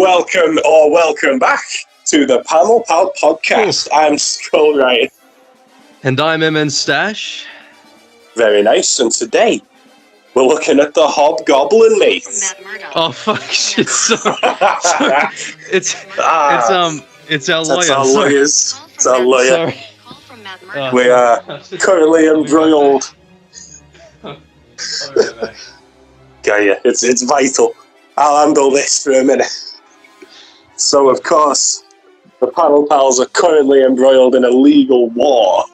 Welcome back to the Panel Pal podcast. I'm Skull Ryan. And I'm MN Stash. Very nice. And today we're looking at the Hobgoblin, mate. Oh fuck! Shit. Sorry. It's our lawyers. It's our lawyer. Sorry. We are currently embroiled. Yeah, it's vital. I'll handle this for a minute. So, of course, the Panel Pals are currently embroiled in a legal war.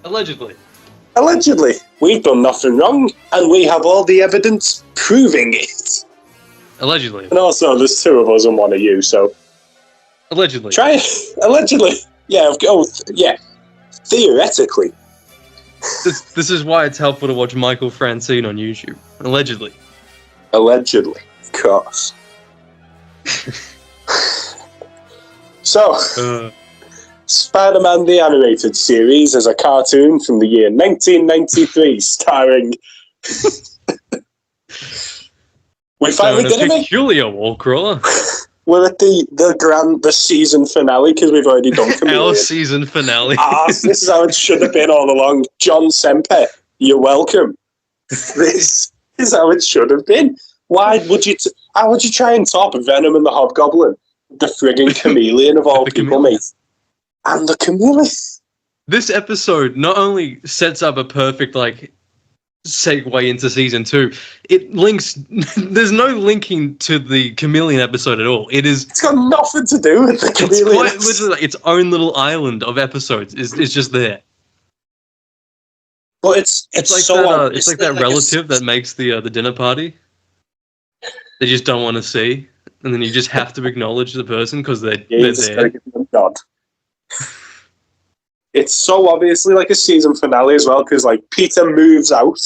Allegedly. We've done nothing wrong, and we have all the evidence proving it. Allegedly. And also, there's two of us and one of you, so... Allegedly. Allegedly. Yeah, yeah. Theoretically. This is why it's helpful to watch Michael Francine on YouTube. Allegedly. Allegedly, of course. So, Spider-Man the Animated Series is a cartoon from the year 1993 starring... We finally did it, peculiar wall crawler. We're at the season finale because we've already done Chameleon. Our season finale. This is how it should have been all along. John Semper, you're welcome. This is how it should have been. How would you try and top Venom and the Hobgoblin? The frigging chameleon of all people, mate. And the chameleon. This episode not only sets up a perfect, segue into season 2, it links... There's no linking to the chameleon episode at all. It's got nothing to do with the chameleon. It's quite literally its own little island of episodes is just there. But it's like so that, it's like that relative that makes the dinner party. They just don't want to see, and then you just have to acknowledge the person because they're there. God. It's so obviously like a season finale as well, because Peter moves out.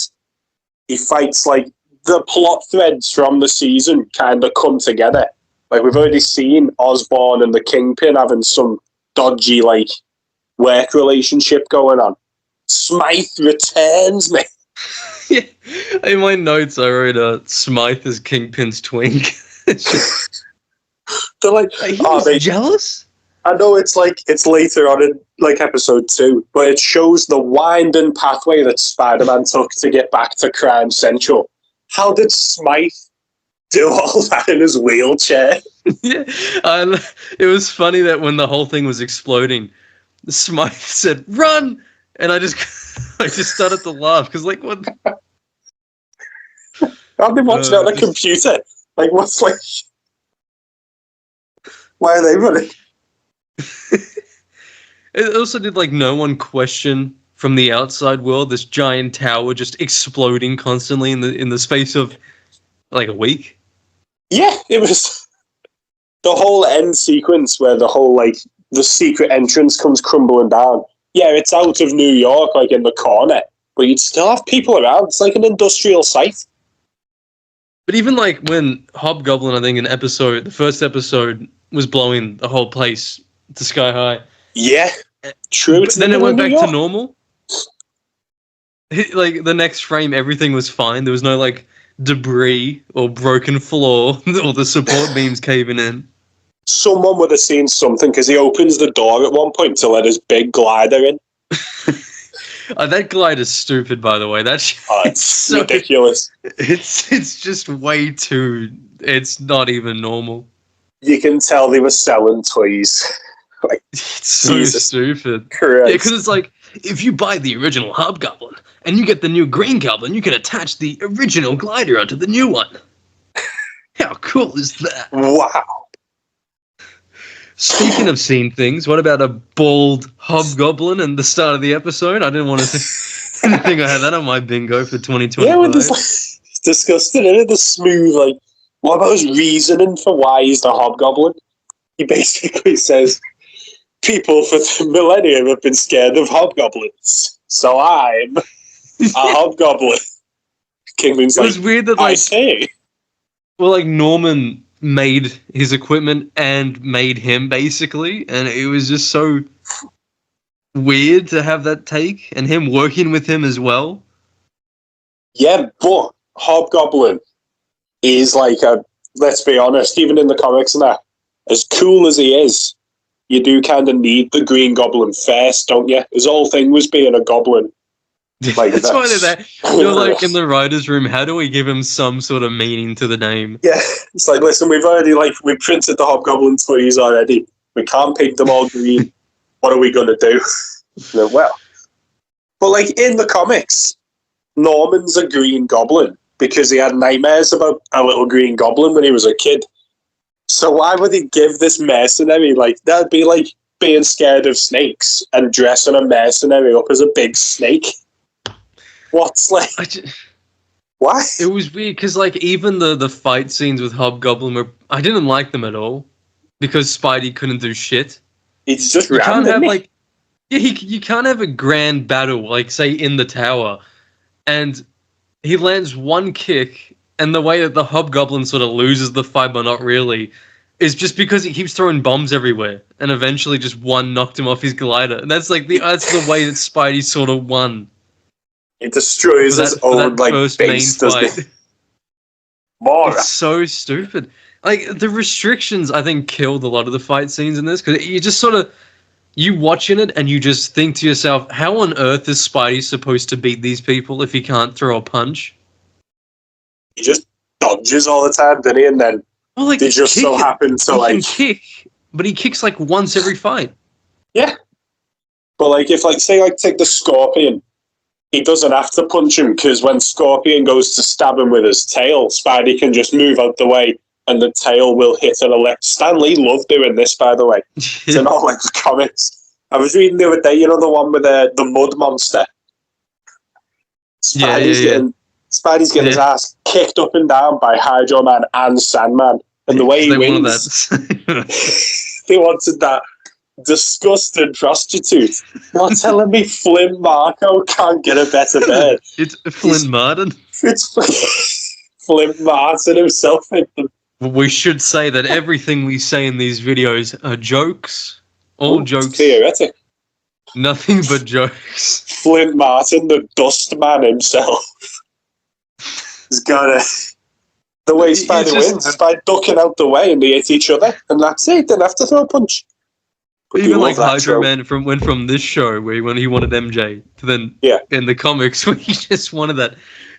He fights the plot threads from the season kind of come together. We've already seen Osborn and the Kingpin having some dodgy work relationship going on. Smythe returns, mate. Yeah. In my notes, I wrote Smythe is Kingpin's twink. They're like, they jealous? I know it's later on in episode 2, but it shows the winding pathway that Spider-Man took to get back to Crime Central. How did Smythe do all that in his wheelchair? Yeah, it was funny that when the whole thing was exploding, Smythe said, "Run!" And I just started to laugh because what? I've been watching it on a computer. Why are they running? It also did no one question from the outside world this giant tower just exploding constantly in the space of a week. Yeah, it was the whole end sequence where the whole the secret entrance comes crumbling down. Yeah, it's out of New York, in the corner, but you'd still have people around. It's like an industrial site. But even when Hobgoblin, I think the first episode was blowing the whole place to sky high. Yeah, true. Then it went back to normal. The next frame, everything was fine. There was no debris or broken floor or the support beams caving in. Someone would have seen something because he opens the door at one point to let his big glider in. That glider's stupid, by the way. It's so ridiculous. It's just way too... It's not even normal. You can tell they were selling toys. It's so stupid. Correct. Yeah, because it's if you buy the original Hobgoblin and you get the new Green Goblin, you can attach the original glider onto the new one. How cool is that? Wow. Speaking of seeing things, what about a bald Hobgoblin in the start of the episode? I didn't think I had that on my bingo for 2025. Yeah, it's disgusting, isn't it? The smooth, what about his reasoning for why he's the Hobgoblin? He basically says, people for the millennium have been scared of hobgoblins, so I'm a hobgoblin. Kingpin's it was weird that, I say. Well, Norman made his equipment and made him, basically, and it was just so weird to have that take, and him working with him as well. Yeah, but Hobgoblin is let's be honest, even in the comics and that, as cool as he is, you do kind of need the Green Goblin first, don't you? His whole thing was being a goblin. Like, that's why they're like in the writer's room. How do we give him some sort of meaning to the name? Yeah, it's like, listen, we've printed the Hobgoblin toys already. We can't paint them all green. What are we going to do? Well, but like in the comics, Norman's a green goblin because he had nightmares about a little green goblin when he was a kid. So why would he give this mercenary, like, that'd be like being scared of snakes and dressing a mercenary up as a big snake. What's like... Why? It was weird, because like even the fight scenes with Hobgoblin I didn't like them at all, because Spidey couldn't do shit. He's just you can't have me. like... Yeah, you can't have a grand battle, like, say, in the tower, and he lands one kick, and the way that the Hobgoblin sort of loses the fight, but not really, is just because he keeps throwing bombs everywhere, and eventually just one knocked him off his glider. And that's like that's the way that Spidey sort of won. He destroys his own like base, doesn't he? Mora. It's so stupid. Like, the restrictions, I think, killed a lot of the fight scenes in this, because you just sort of... You watching it and you just think to yourself, how on earth is Spidey supposed to beat these people if he can't throw a punch? He just dodges all the time, doesn't he? And then they just so happen to he can kick, but he kicks like once every fight. Yeah. But like, if like, say like take the Scorpion, he doesn't have to punch him, because when Scorpion goes to stab him with his tail, Spidey can just move out the way and the tail will hit an elect. Stan Lee loved doing this, by the way. It's in all like the comics. I was reading the other day, you know, the one with the mud monster. Spidey's getting his ass kicked up and down by Hydro Man and Sandman, and the way he wins. They wanted that disgusting prostitute. You're telling me Flynn Marco can't get a better bed? It's Flynn Martin. It's Flynn Martin himself. We should say that everything we say in these videos are jokes. All jokes. Theoretic. Nothing but jokes. Flint Martin, the dust man himself, is gonna... The way Spidey wins is by ducking out the way and they hit each other, and that's it. Didn't have to throw a punch. But even like Hydro Man went from this show where he wanted MJ to then in the comics where he just wanted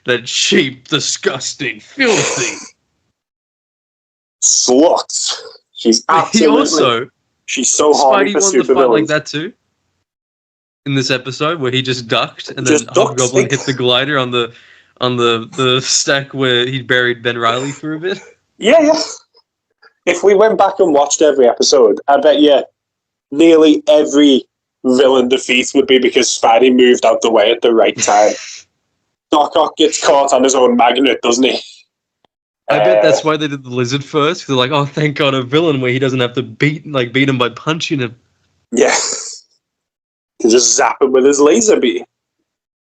that cheap, disgusting, filthy slut. She's absolutely... She's so horny for supervillains. Spidey won the fight like that too. In this episode where he just ducked and then Hobgoblin hit the glider on the stack where he buried Ben Reilly for a bit. Yeah. If we went back and watched every episode, I bet nearly every villain defeat would be because Spidey moved out the way at the right time. Doc Ock gets caught on his own magnet, doesn't he? I bet that's why they did the lizard first. Because they're like, oh, thank God, a villain where he doesn't have to beat him by punching him. Yeah. Can just zap him with his laser beam.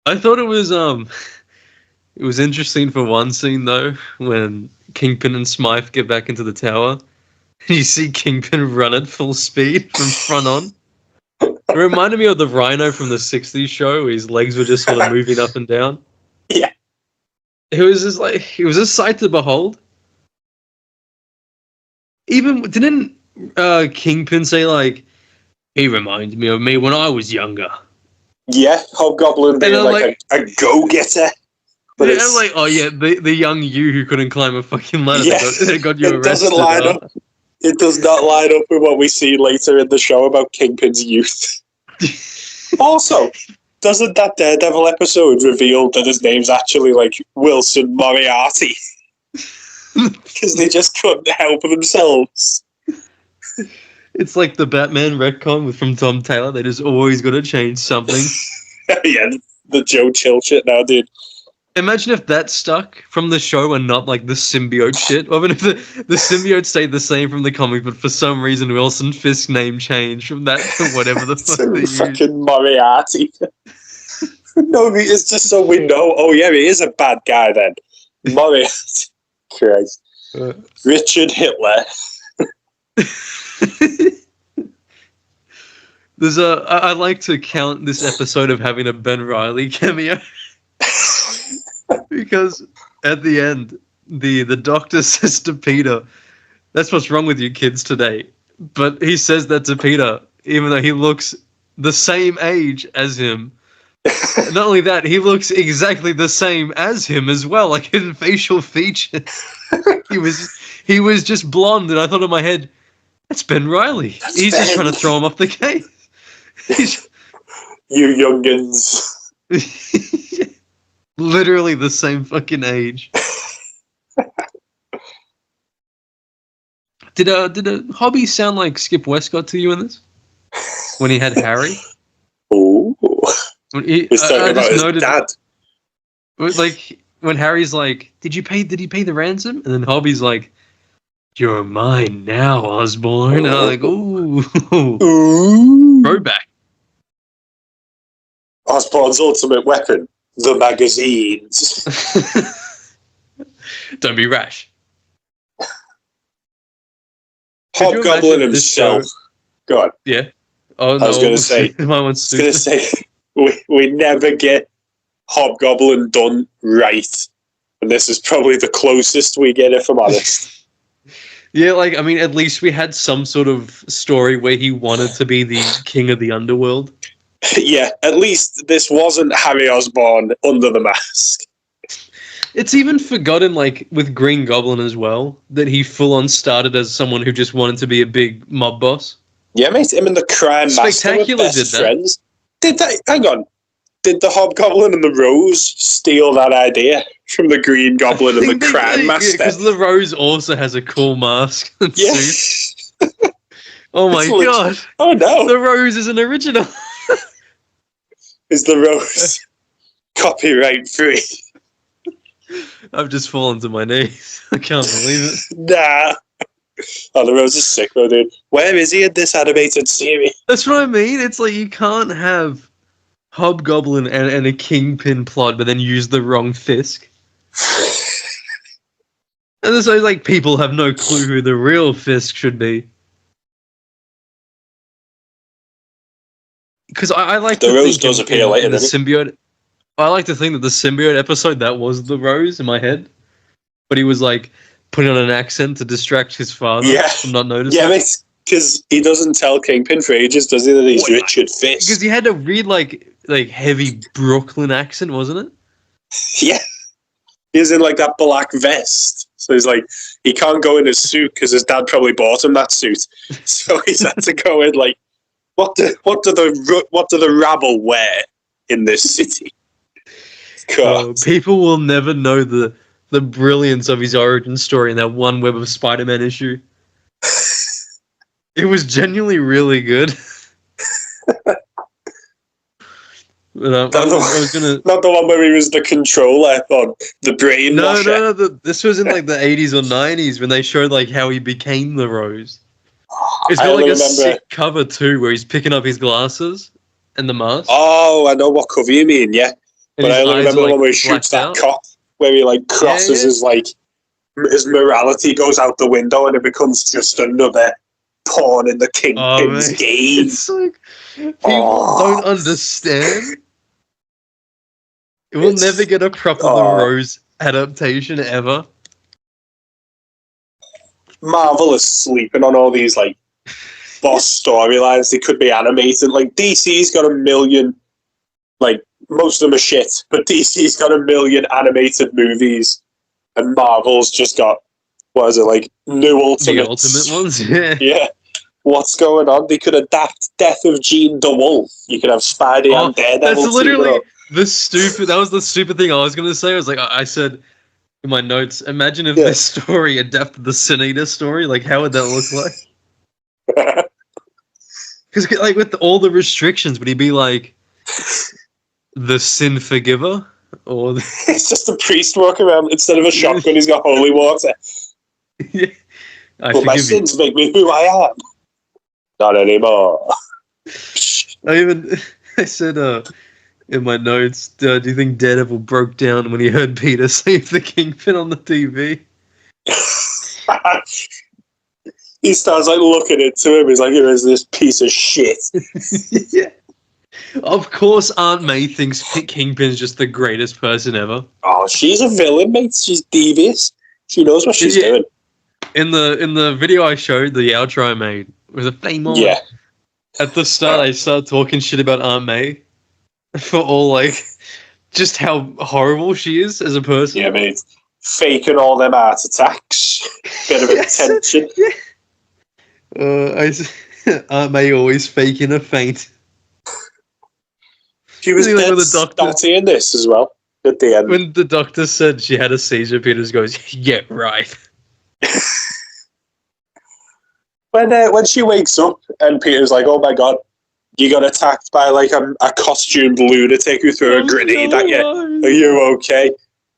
I thought it was interesting for one scene though, when Kingpin and Smythe get back into the tower. You see Kingpin run at full speed from front on. It reminded me of the Rhino from the 60s show where his legs were just sort of moving up and down. Yeah. It was a sight to behold. Even didn't Kingpin say like, he reminded me of me when I was younger? Yeah, Hobgoblin being like a go-getter. But yeah, I'm like, oh yeah, the young you who couldn't climb a fucking ladder that got you arrested. It doesn't line up. It does not line up with what we see later in the show about Kingpin's youth. Also, doesn't that Daredevil episode reveal that his name's actually like Wilson Moriarty? Because they just couldn't help themselves. It's like the Batman retcon from Tom Taylor. They just always got to change something. Yeah, the Joe Chill shit now, dude. Imagine if that stuck from the show and not like the symbiote shit. Or even if the symbiote stayed the same from the comic, but for some reason Wilson Fisk's name changed from that to whatever the fuck they used. Fucking Moriarty. No, it's just so we know. Oh yeah, he is a bad guy then. Moriarty. Christ. Richard Hitler. I like to count this episode of having a Ben Reilly cameo. Because at the end, the doctor says to Peter, "That's what's wrong with you kids today." But he says that to Peter, even though he looks the same age as him. Not only that, he looks exactly the same as him as well, like his facial features. he was just blonde, and I thought in my head, that's Ben Reilly. He's just trying to throw him off the case. You youngins. Literally the same fucking age. Did a hobby sound like Skip Westcott to you in this? When he had Harry? Oh. He's talking about his dad. Like when Harry's like, did he pay the ransom? And then Hobby's like, "You're mine now, Osborne." And I'm like, ooh. Throwback. Osborne's ultimate weapon, the magazines. Don't be rash. Hobgoblin himself. Go on. Yeah. Oh, no. I was going to say, we never get Hobgoblin done right. And this is probably the closest we get, if I'm honest. Yeah, like, I mean, at least we had some sort of story where he wanted to be the king of the underworld. Yeah, at least this wasn't Harry Osborn under the mask. It's even forgotten, like, with Green Goblin as well, that he full-on started as someone who just wanted to be a big mob boss. Yeah, mate, him and the Crime Master were best friends. Hang on. Did the Hobgoblin and the Rose steal that idea from the Green Goblin and the Crime Master? Because the Rose also has a cool mask and suit. Oh my god. Oh no. The Rose is an original. Is the Rose copyright free? I've just fallen to my knees. I can't believe it. Nah. Oh, the Rose is sick though, dude. Where is he in this animated series? That's what I mean. It's like you can't have Hobgoblin and a Kingpin plot, but then use the wrong Fisk. And so, like, people have no clue who the real Fisk should be. Because I like the Rose does appear later in the symbiote. I like to think that the symbiote episode, that was the Rose in my head, but he was like putting on an accent to distract his father from not noticing. Yeah, because he doesn't tell Kingpin for ages, does he, that he's Richard Fisk? Because he had to read like heavy Brooklyn accent, wasn't it? Yeah, he's in like that black vest, so he's like he can't go in his suit because his dad probably bought him that suit, so he's had to go in like. What do the rabble wear in this city? People will never know the brilliance of his origin story in that one Web of Spider-Man issue. It was genuinely really good. But, I was gonna not the one where he was the controller or the brainwasher. No. This was in like the 80s or 90s when they showed like how he became the Rose. It's got like a sick cover too, where he's picking up his glasses and the mask. Oh, I know what cover you mean, yeah. And but I only remember the one where he shoots that cop, where he like crosses his like his morality goes out the window and it becomes just another pawn in the Kingpin's game. It's like people don't understand. It will never get a proper The Rose adaptation ever. Marvel is sleeping on all these like boss storylines. They could be animated. Like DC's got 1 million, like most of them are shit, but DC's got 1 million animated movies, and Marvel's just got like new Ultimates. The Ultimate ones, yeah. Yeah. What's going on? They could adapt Death of Jean the Wolf. You could have Spidey and Daredevil. That's literally that was the stupid thing I was going to say. I was like, I said in my notes, imagine if this story adapted the Sin Eater story. Like, how would that look like? Because, like, with all the restrictions, would he be like the Sin Forgiver? Or it's just a priest walking around. Instead of a shotgun, he's got holy water. Yeah. But my sins make me who I am. Not anymore. I said in my notes, do you think Daredevil broke down when he heard Peter save the Kingpin on the TV? He starts like looking into him. He's like, "Here is this piece of shit." Yeah. Of course, Aunt May thinks Kingpin's just the greatest person ever. Oh, she's a villain, mate. She's devious. She knows what she's doing. In the video I showed, the outro I made with a flame on. Yeah. At the start, I started talking shit about Aunt May for all like just how horrible she is as a person. Yeah, mate. Faking all them heart attacks. Bit of attention. Aunt May always faking a faint. She was dead snotty in this as well at the end. When the doctor said she had a seizure, Peters goes, "Yeah, right." When she wakes up and Peter's like, "Oh my god, you got attacked by like a costumed lunatic who threw a grenade at you. Are you okay?"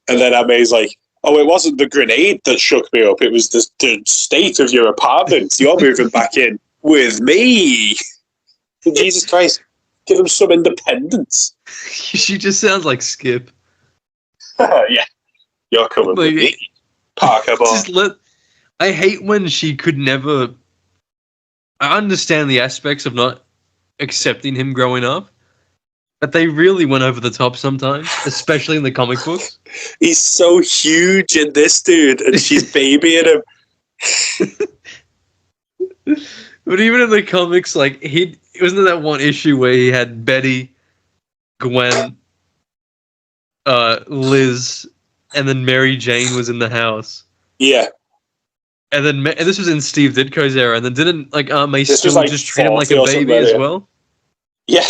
And then Aunt May's like, "Oh, it wasn't the grenade that shook me up. It was the state of your apartment. You're moving back in with me." Jesus Christ, give him some independence. She just sounds like Skip. Yeah, you're coming with me, Parker boy. I hate when she could never. I understand the aspects of not accepting him growing up, but they really went over the top sometimes, especially in the comic books. He's so huge in this, dude, and she's babying him. But even in the comics, like wasn't there that one issue where he had Betty, Gwen, Liz, and then Mary Jane was in the house. Yeah. And then and this was in Steve Ditko's era, and then didn't like Aunt May still like just treat him like a baby as well? Yeah.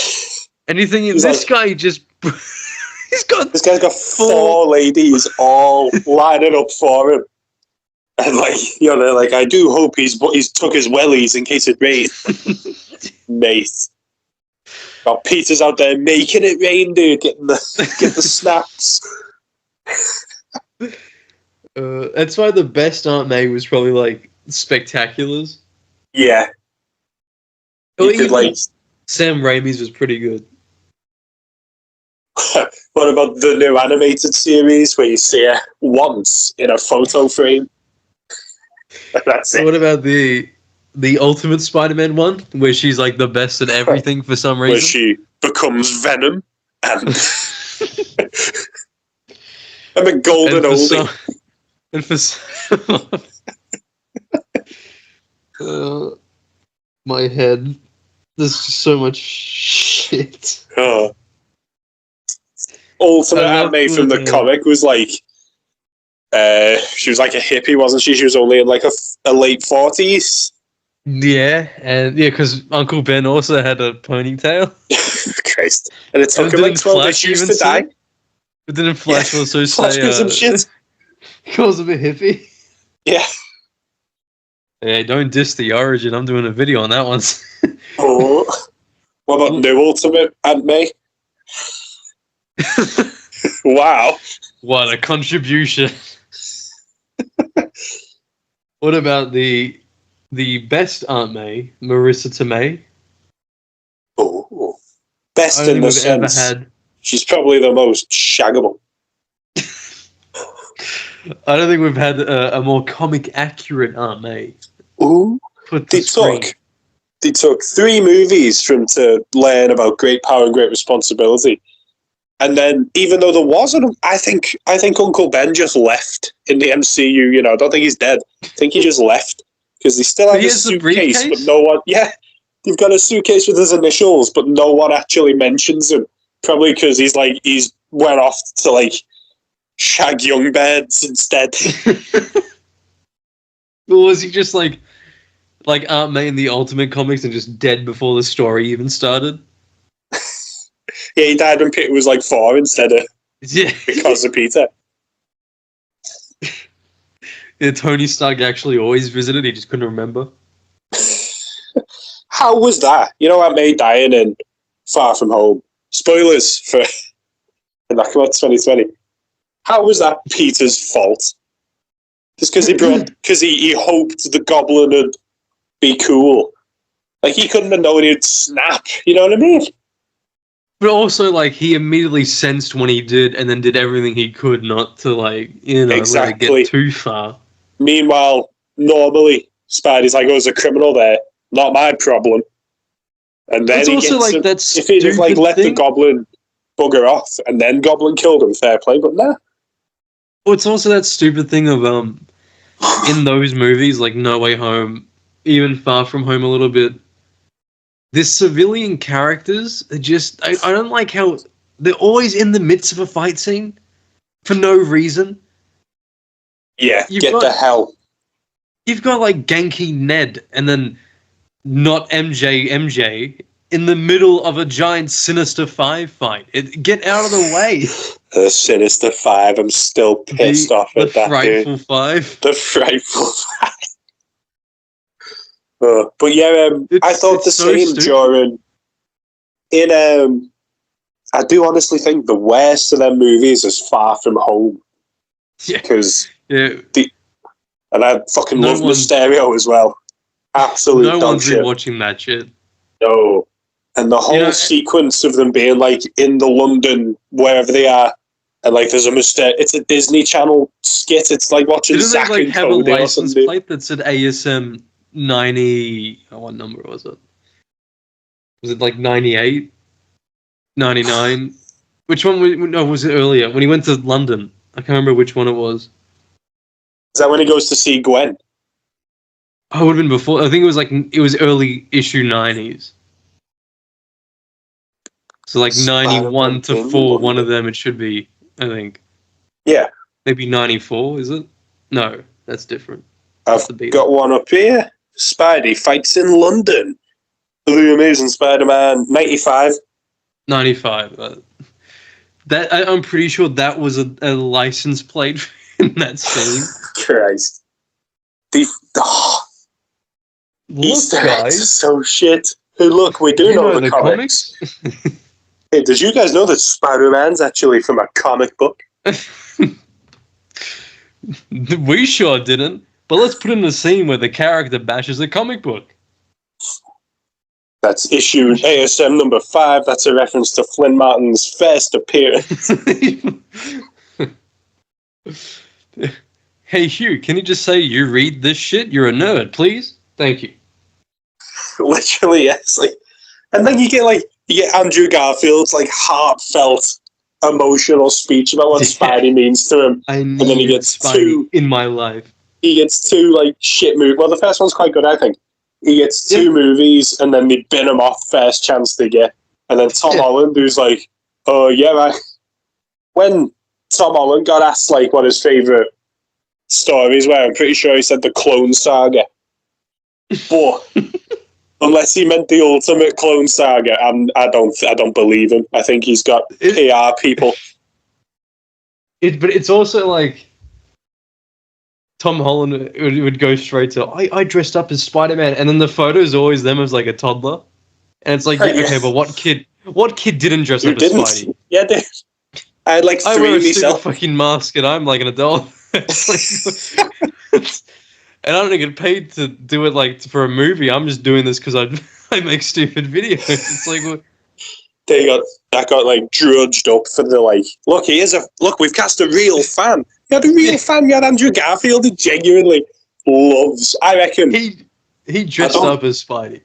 And you think this guy just this guy's got 4 ladies all lining up for him. And like, you know, like, I do hope he's took his wellies in case it rains. Mate. Got Peter's out there making it rain, dude, getting the snaps. That's why the best Aunt May was probably like Spectaculars. Yeah. Sam Raimi's was pretty good. What about the new animated series where you see her once in a photo frame? That's it. What about the Ultimate Spider-Man one, where she's like the best at everything for some reason? Where she becomes Venom and I'm a golden oldie. My head. There's just so much shit. Oh. Ultimate Aunt May from the comic was like, she was like a hippie, wasn't she? She was only in like a late 40s. Yeah, because Uncle Ben also had a ponytail. Christ. And it took him like 12 issues to die. But didn't Flash also say some shit? He calls him a hippie? Yeah. Yeah, don't diss the origin. I'm doing a video on that one. Oh. What about new Ultimate Aunt May? Wow. What a contribution. What about the best Aunt May, Marissa Tomei? Oh. Best in the sense. Ever had. She's probably the most shaggable. I don't think we've had a more comic accurate Aunt May. Ooh. They took 3 movies from to learn about great power and great responsibility. And then, even though there wasn't, I think Uncle Ben just left in the MCU. You know, I don't think he's dead. I think he just left because they still have a suitcase, but no one. Yeah, they've got a suitcase with his initials, but no one actually mentions him. Probably because he's went off to like shag young birds instead. Or was he just like Aunt May in the Ultimate Comics and just dead before the story even started? Yeah, he died when Peter was like 4 instead of because of Peter. Yeah, Tony Stark actually always visited, he just couldn't remember. How was that? You know, Aunt May dying in Far From Home. Spoilers for that came out 2020. How was that Peter's fault? Just because he hoped the Goblin would be cool. Like, he couldn't have known he'd snap. You know what I mean? But also, like, he immediately sensed when he did, and then did everything he could not to, like, you know, let it get too far. Meanwhile, normally, Spidey's like, "Oh, there's a criminal there. Not my problem." And then it's he also gets like that if he'd have like let the Goblin bugger off, and then Goblin killed him, fair play. But nah. Well, it's also that stupid thing of in those movies, like No Way Home, even Far From Home a little bit, the civilian characters are just... I don't like how they're always in the midst of a fight scene for no reason. Yeah, get the hell. You've got, like, Genki Ned and then not MJ in the middle of a giant Sinister Five fight. Get out of the way. The Sinister Five, I'm still pissed off at that, Frightful dude. Five. The Frightful Five. But yeah, I thought the same during... I do honestly think the worst of them movies is Far From Home. Yeah. Because... Yeah. And I fucking love Mysterio as well. Absolute no one's shit. watching that shit. No. And the whole sequence of them being, like, in the London, wherever they are, and, like, there's a Mysterio... It's a Disney Channel skit. It's like watching Zack and Cody. Didn't they, like, have a license plate that said ASM 90... Oh, what number was it? Was it, like, 98? 99? Which one? No, was it earlier? When he went to London. I can't remember which one it was. Is that when he goes to see Gwen? Oh, it would have been before. I think it was early issue 90s. So like 91 to 4, one of them it should be, I think. Yeah. Maybe 94, is it? No, that's different. I've got one up here. Spidey fights in London. The Amazing Spider-Man, 95. 95. I'm pretty sure that was a license plate in that scene. Christ. Easter eggs are so shit. Hey, look, we do know the comics. Hey, did you guys know that Spider-Man's actually from a comic book? We sure didn't. But let's put in a scene where the character bashes a comic book. That's issue ASM number 5. That's a reference to Flynn Martin's first appearance. Hey, Hugh, can you just say you read this shit? You're a nerd, please? Thank you. Literally, yes. Like, and then you get Andrew Garfield's like heartfelt, emotional speech about what Spidey means to him. And then he gets Spidey in my life. He gets 2 like shit movies. Well, the first one's quite good, I think. He gets 2 movies, and then they bin him off first chance they get. And then Tom Holland, who's like, oh yeah, when Tom Holland got asked like what his favourite stories were, I'm pretty sure he said the Clone Saga. But unless he meant the ultimate Clone Saga, I don't believe him. I think he's got PR people. But it's also like Tom Holland would go straight to, I dressed up as Spider-Man, and then the photo is always them as like a toddler. And it's like, okay, but what kid didn't dress up as Spidey? Yeah, dude. I had like 3 I wear a myself. fucking mask and I'm like an adult. It's like, and I don't get paid to do it like for a movie. I'm just doing this because I make stupid videos. It's like, that got like drudged up for the like. Look, we've cast a real fan. You had a real fan. You had Andrew Garfield, who genuinely loves. I reckon he dressed up as Spidey.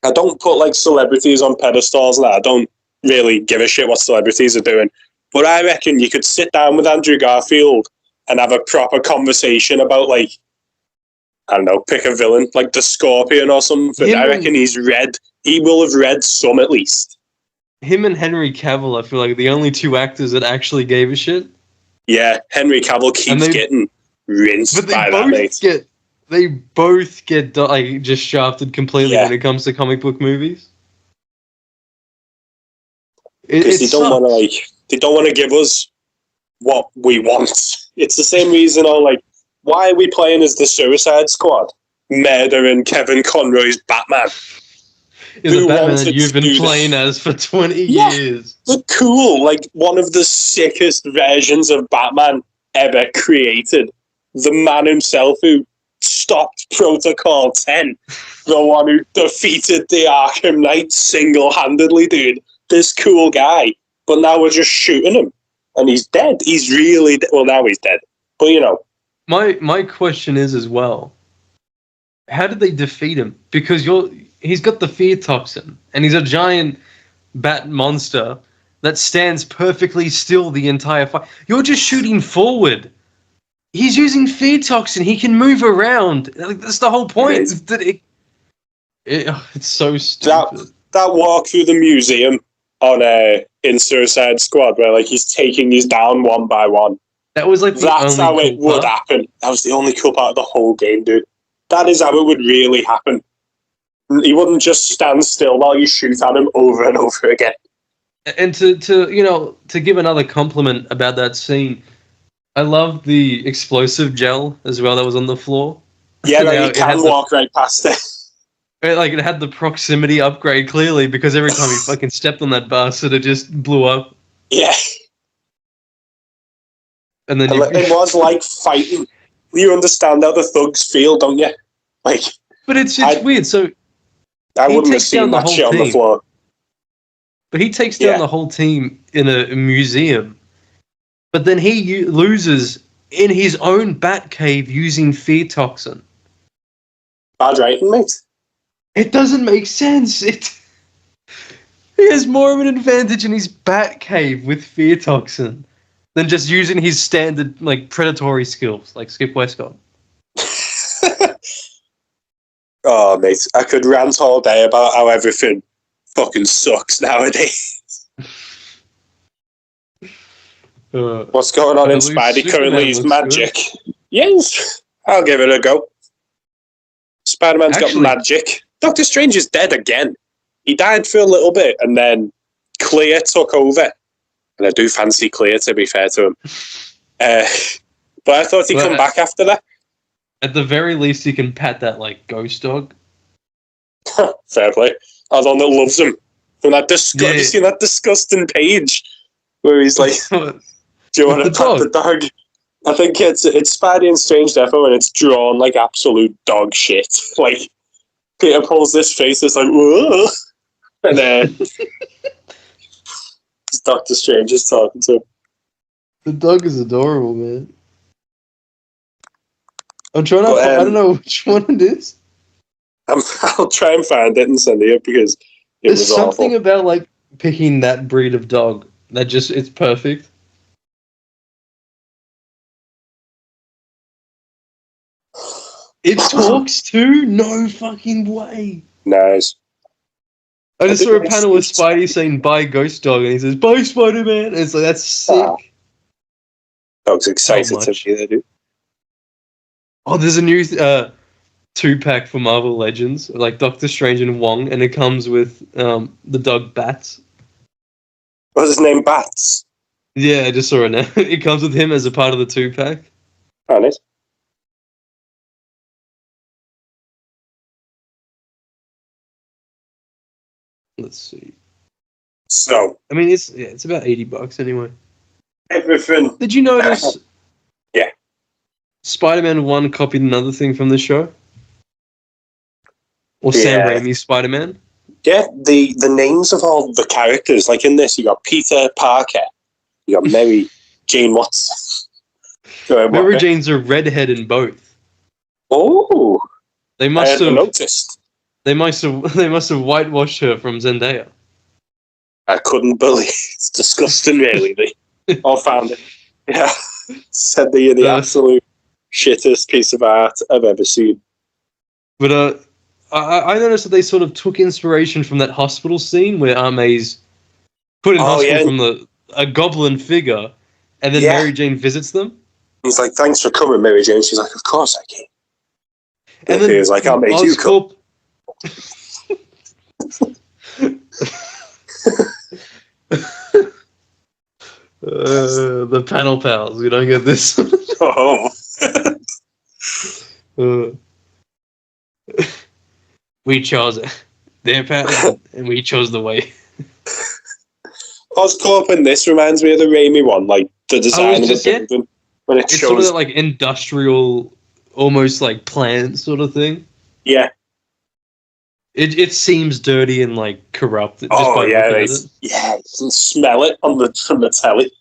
I don't put like celebrities on pedestals. I don't really give a shit what celebrities are doing. But I reckon you could sit down with Andrew Garfield and have a proper conversation about like, I don't know, pick a villain, like the Scorpion or something. I reckon he will have read some at least. Him and Henry Cavill, I feel like, are the only 2 actors that actually gave a shit. Yeah, Henry Cavill keeps getting rinsed by that, mate. They both get like just shafted completely when it comes to comic book movies. Because they don't want to give us what we want. It's the same reason why are we playing as the Suicide Squad? Murdering Kevin Conroy's Batman. Is the Batman that you've been playing as for 20 years. But cool, like one of the sickest versions of Batman ever created. The man himself who stopped Protocol 10. The one who defeated the Arkham Knight single-handedly, dude. This cool guy. But now we're just shooting him. And he's dead. He's really dead. Well, now he's dead. But, you know. My question is as well, how did they defeat him? Because he's got the fear toxin, and he's a giant bat monster that stands perfectly still the entire fight. You're just shooting forward. he's using fear toxin. He can move around. Like, that's the whole point. It's so stupid. That walk through the museum on in Suicide Squad, where like he's taking these down one by one. That was like that's how it would happen. That was the only cool part of the whole game, dude. That is how it would really happen. He wouldn't just stand still while you shoot at him over and over again. And to give another compliment about that scene, I love the explosive gel as well that was on the floor. Yeah, like you can walk right past it. Like, it had the proximity upgrade, clearly, because every time he fucking stepped on that bastard, it just blew up. Yeah. And then it was like fighting. You understand how the thugs feel, don't you? Like, but it's weird. So I wouldn't have seen that shit on the floor. But he takes down the whole team in a museum. But then he loses in his own bat cave using fear toxin. Bad writing, mate. It doesn't make sense. He has more of an advantage in his bat cave with fear toxin than just using his standard like predatory skills like Skip Westcott. Oh, mate, I could rant all day about how everything fucking sucks nowadays. What's going on in Spidey currently is magic. Good. Yes, I'll give it a go. Spider-Man's got magic. Doctor Strange is dead again. He died for a little bit, and then Clear took over. And I do fancy Clear, to be fair to him. But I thought he'd come back after that. At the very least, he can pat that, like, ghost dog. Fair play. I don't know, loves him. From that have you seen that disgusting page where he's like, do you want to pat the dog? I think it's Spidey and Strange Defo, and it's drawn like absolute dog shit. Like, Peter pulls this face, it's like, whoa! And then Doctor Strange is talking to him. The dog is adorable, man. I'm trying to... I don't know which one it is. I'll try and find it and send it up because there's something about like picking that breed of dog that just, it's perfect. It talks too? No fucking way. Nice. I just saw a panel with Spidey saying bye ghost dog and he says bye Spider-Man and it's like, that's sick. Dog's excited to be there, dude. Oh, there's a new 2-pack for Marvel Legends, like Doctor Strange and Wong, and it comes with the dog Bats. What's his name, Bats? Yeah, I just saw it now. It comes with him as a part of the 2-pack. Oh, nice. Let's see. So, I mean, it's about $80 anyway. Everything. Did you notice? Yeah. Spider-Man 1 copied another thing from the show? Or Sam Raimi's Spider-Man? Yeah, the names of all the characters, like in this, you got Peter Parker, you got Mary Jane Watson. Mary Jane's a redhead in both. Oh, they must have noticed. They must have whitewashed her from Zendaya. I couldn't believe it's disgusting. Really, they all found it. Yeah, said they're the absolute shittest piece of art I've ever seen. But I noticed that they sort of took inspiration from that hospital scene where Aunt May's put in hospital from a goblin figure, and then Mary Jane visits them. He's like, "Thanks for coming, Mary Jane." She's like, "Of course I came." And then he was like, "I'll make you come." The panel pals, you don't get this. We chose their path and we chose the way. Oscorp in this reminds me of the Raimi one, like the design of the building. When it it's shows... sort of like industrial, almost like plant sort of thing. Yeah. It seems dirty and like corrupt. Just by looking at it. Yeah, you can smell it from the telly.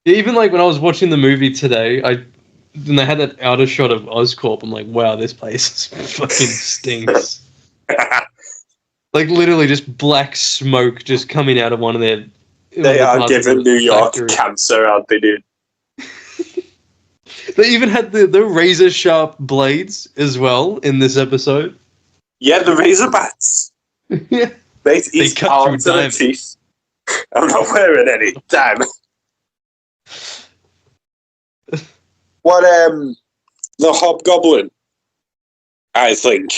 Even like when I was watching the movie today, when they had that outer shot of Oscorp, I'm like, wow, this place fucking stinks. Like literally just black smoke just coming out of one of their... They are giving New York cancer, aren't they, dude? They even had the razor sharp blades as well in this episode. Yeah, the razor bats. Yeah. Mate, They he's cut armed through to the diamond. teeth. I'm not wearing any. Damn. What, the Hobgoblin, I think,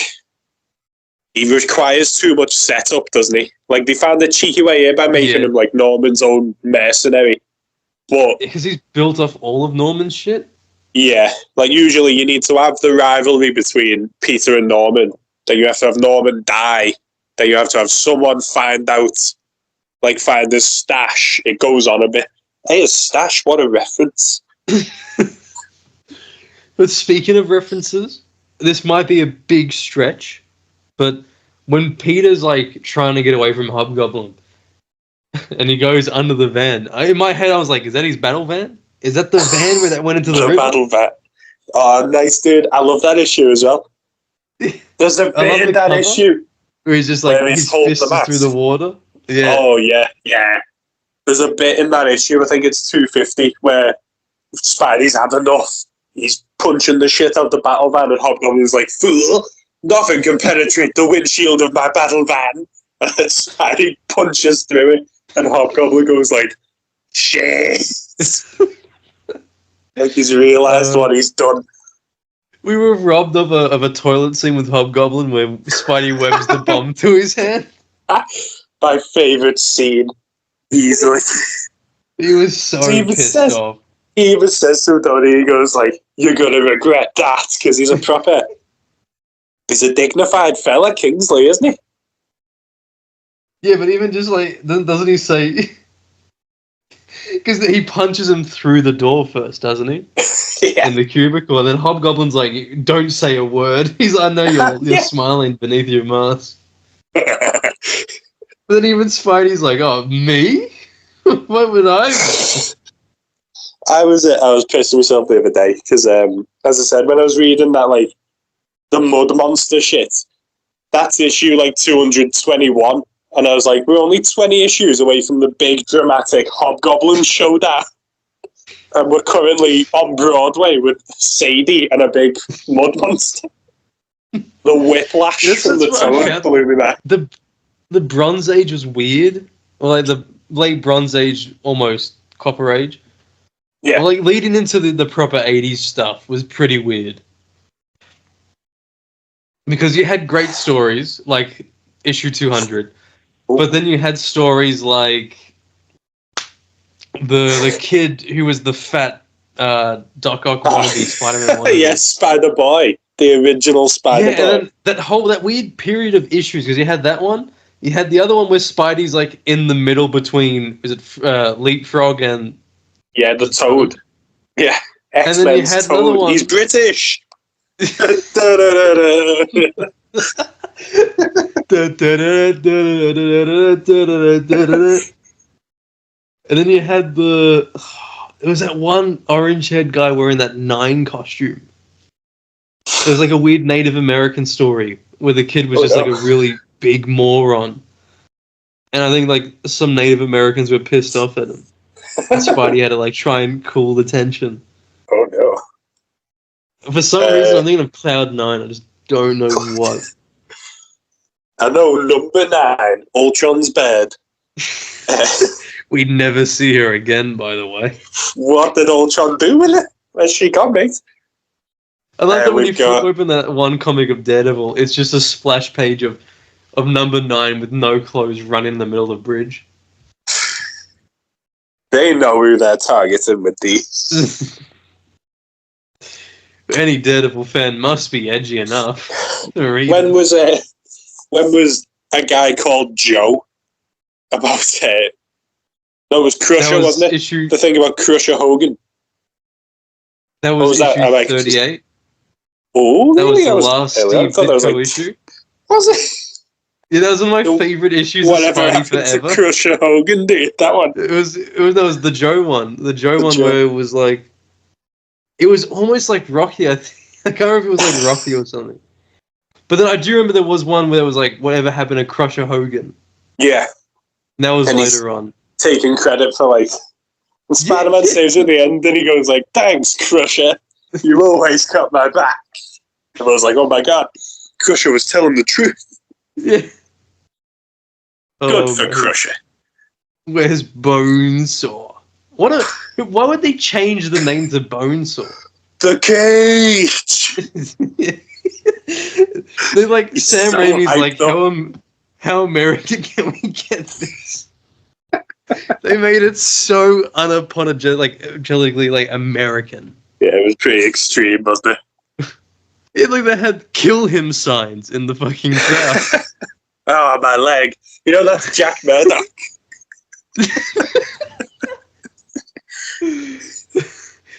he requires too much setup, doesn't he? Like, they found a cheeky way in by making him, like, Norman's own mercenary. But... because he's built off all of Norman's shit? Yeah. Like, usually you need to have the rivalry between Peter and Norman. Then you have to have Norman die. Then you have to have someone find out, like, find his stash. It goes on a bit. Hey, his stash, what a reference. But speaking of references, this might be a big stretch, but when Peter's, like, trying to get away from Hobgoblin, and he goes under the van, in my head I was like, is that his battle van? Is that the van where that went into the river? Battle van. Oh, nice, dude. I love that issue as well. There's a bit in that issue where he's just like, his fist is through the water. Yeah. Oh, yeah, yeah. There's a bit in that issue, I think it's 250, where Spidey's had enough. He's punching the shit out the battle van, and Hobgoblin's like, fool, nothing can penetrate the windshield of my battle van. And Spidey punches through it, and Hobgoblin goes like, shit. Like he's realised what he's done. We were robbed of a toilet scene with Hobgoblin where Spidey webs the bomb to his hand. My favourite scene, easily. He was so pissed off. He even says to Donnie, he goes like, you're going to regret that, because he's a dignified fella, Kingsley, isn't he? Yeah, but even just like, doesn't he say... Because he punches him through the door first, doesn't he? Yeah. In the cubicle, and then Hobgoblin's like, don't say a word. He's like, I know you're smiling beneath your mask. But then even Spidey's like, oh, me? What would I... I was pissing myself the other day because, as I said, when I was reading that, like, the Mud Monster shit, that's issue, like, 221, and I was like, we're only 20 issues away from the big, dramatic Hobgoblin showdown, and we're currently on Broadway with Sadie and a big Mud Monster. The whiplash from the tone blew me back. The Bronze Age was weird, or, like, the late Bronze Age, almost Copper Age. Yeah. Well, like, leading into the proper 80s stuff was pretty weird. Because you had great stories, like issue 200, but then you had stories like the kid who was the fat Doc Ock wannabe Spider-Man wannabe. Yes, Spider-Boy, the original Spider-Boy. Yeah, and then that weird period of issues, because you had that one, you had the other one where Spidey's like in the middle between, is it Leapfrog and... Yeah, the Toad. Yeah, X-Men's Toad. One. He's British. And then you had it was that one orange-haired guy wearing that 9 costume. It was like a weird Native American story where the kid was like a really big moron. And I think like some Native Americans were pissed off at him. And Spidey had to like try and cool the tension. Oh no. For some reason I'm thinking of Cloud 9, I just don't know what. I know number 9, Ultron's bed. We'd never see her again, by the way. What did Ultron do with it? Where's she gone, mate? I love that when you flip open that one comic of Daredevil, it's just a splash page of number 9 with no clothes running in the middle of the bridge. They know who they're targeting with these. Any Daredevil fan must be edgy enough. When was a guy called Joe about it? No, it was Crusher, wasn't it? The thing about Crusher Hogan. That was issue 38. Oh, that really? was the last Steve Ditko issue. Was it? Yeah, that was one of my favourite issues of Spidey forever. To Crusher Hogan, dude, that one. That was the Joe one. The Joe one where it was like... It was almost like Rocky, I can't remember if it was like Rocky or something. But then I do remember there was one where it was like, whatever happened to Crusher Hogan. Yeah. And that was later on. Taking credit for like... Spider-Man saves at the end, and he goes like, thanks, Crusher. You always got my back. And I was like, oh my god, Crusher was telling the truth. Yeah. Good for Crusher. Where's Bonesaw? Why would they change the name to Bonesaw? The cage! They're like, It's Sam so Raimi's hyped like, up. how American can we get this? They made it so unapologetically like American. Yeah, it was pretty extreme, wasn't it? Yeah, like they had kill him signs in the fucking crowd. Oh, my leg. You know, that's Jack Murdoch.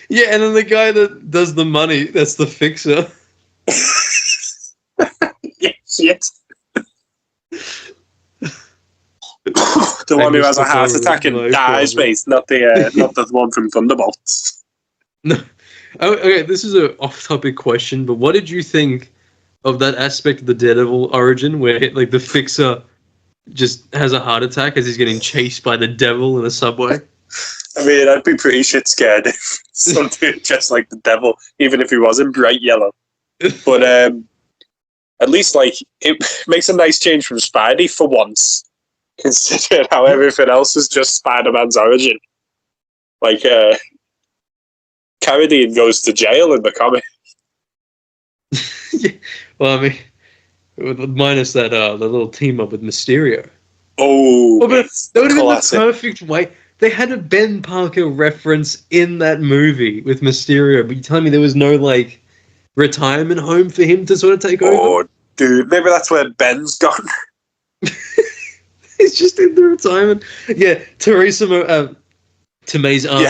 Yeah, and then the guy that does the money, that's the fixer. Yes. The one who has a heart attack and dies, mate. Not the one from Thunderbolts. No. Oh, okay, this is an off-topic question, but what did you think of that aspect of the Daredevil origin where like the fixer just has a heart attack as he's getting chased by the devil in the subway? I mean, I'd be pretty shit scared if something just like the devil, even if he was in bright yellow. But at least like it makes a nice change from Spidey for once, considering how everything else is just Spider-Man's origin. Like, Carradine goes to jail in the comic. Yeah. Well, I mean, minus that the little team up with Mysterio. Oh, Well, but that would have been the classic. perfect way. They had a Ben Parker reference in that movie with Mysterio, but you telling me there was no like retirement home for him to sort of take over? Oh, dude, maybe that's where Ben's gone. He's just in the retirement. Yeah, Tomei's Aunt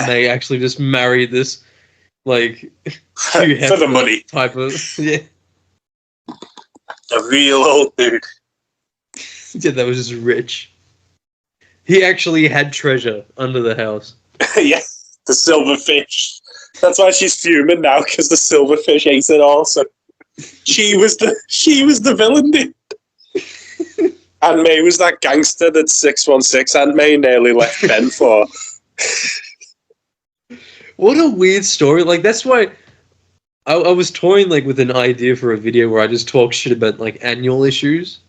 May actually just married this like For the money. type of A real old dude. Yeah, that was just rich. He actually had treasure under the house. Yeah, the silverfish. That's why she's fuming now, because the silverfish ate it all. So she was the villain, dude. Aunt May was that gangster that 616 Aunt May nearly left Ben for. What a weird story. Like, that's why I was toying like with an idea for a video where I just talk shit about like annual issues.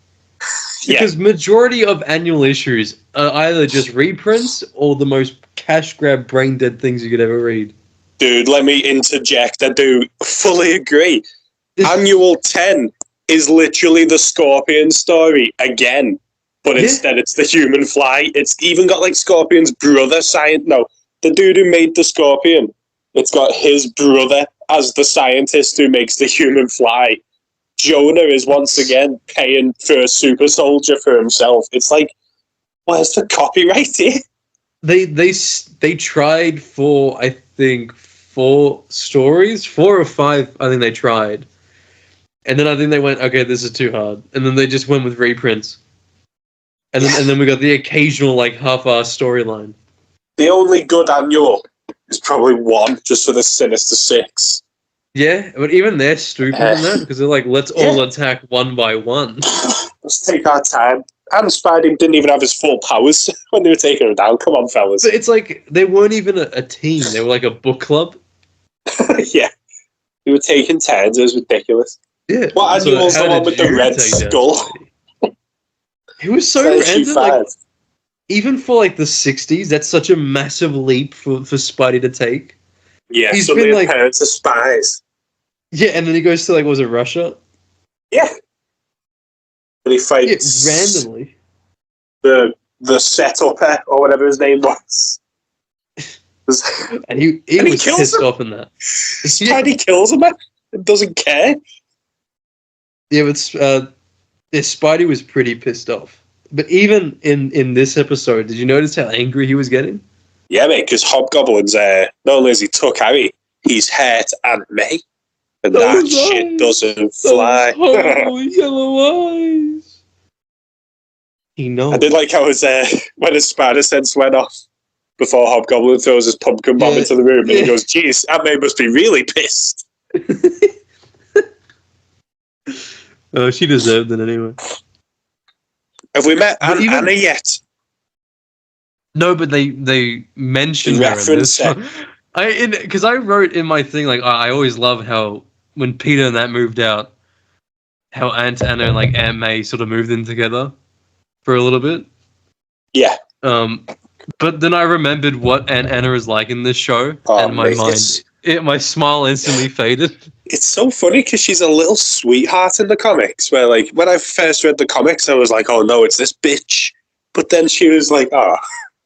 Because majority of annual issues are either just reprints or the most cash grab brain dead things you could ever read. Dude, let me interject. I do fully agree. Annual 10 is literally the Scorpion story again, but instead it's the human fly. It's even got like Scorpion's brother the dude who made the Scorpion. It's got his brother as the scientist who makes the human fly. Jonah is once again paying for a super soldier for himself. It's like, where's the copyright here? They tried for I think 4 stories, 4 or 5. I think they tried, and then I think they went, okay, this is too hard, and then they just went with reprints, and then we got the occasional like half-assed storyline. The only good annual is probably 1, just for the Sinister Six. Yeah, but even they're stupid in that because they're like, let's all attack one by one. Let's take our time. And Spidey didn't even have his full powers when they were taking him down. Come on, fellas. But it's like they weren't even a team; they were like a book club. Yeah, they were taking turns. It was ridiculous. Yeah, what annual was the one with the red skull? It was so random. Like, even for like the 60s, that's such a massive leap for Spidey to take. Yeah, he's been like parents are spies. Yeah, and then he goes to like, was it Russia? Yeah, and he fights randomly. The setup or whatever his name was. and he was pissed off in that. Spidey kills him and doesn't care. Yeah, but Spidey was pretty pissed off. But even in this episode, did you notice how angry he was getting? Yeah, mate, because Hobgoblin's, not only has he took Harry, he's hurt Aunt May. And that shit doesn't fly. Horrible yellow eyes. He knows. I did like how when his spider sense went off before Hobgoblin throws his pumpkin bomb into the room, and he goes, geez, Aunt May must be really pissed. She deserved it anyway. Have we met Anna yet? No, but they mentioned reference her. Because I wrote in my thing, like, I always love how when Peter and that moved out, how Aunt Anna and like Aunt May sort of moved in together for a little bit. Yeah. But then I remembered what Aunt Anna is like in this show, and my my smile instantly faded. It's so funny because she's a little sweetheart in the comics. Where like when I first read the comics, I was like, "Oh no, it's this bitch," but then she was like, "Oh,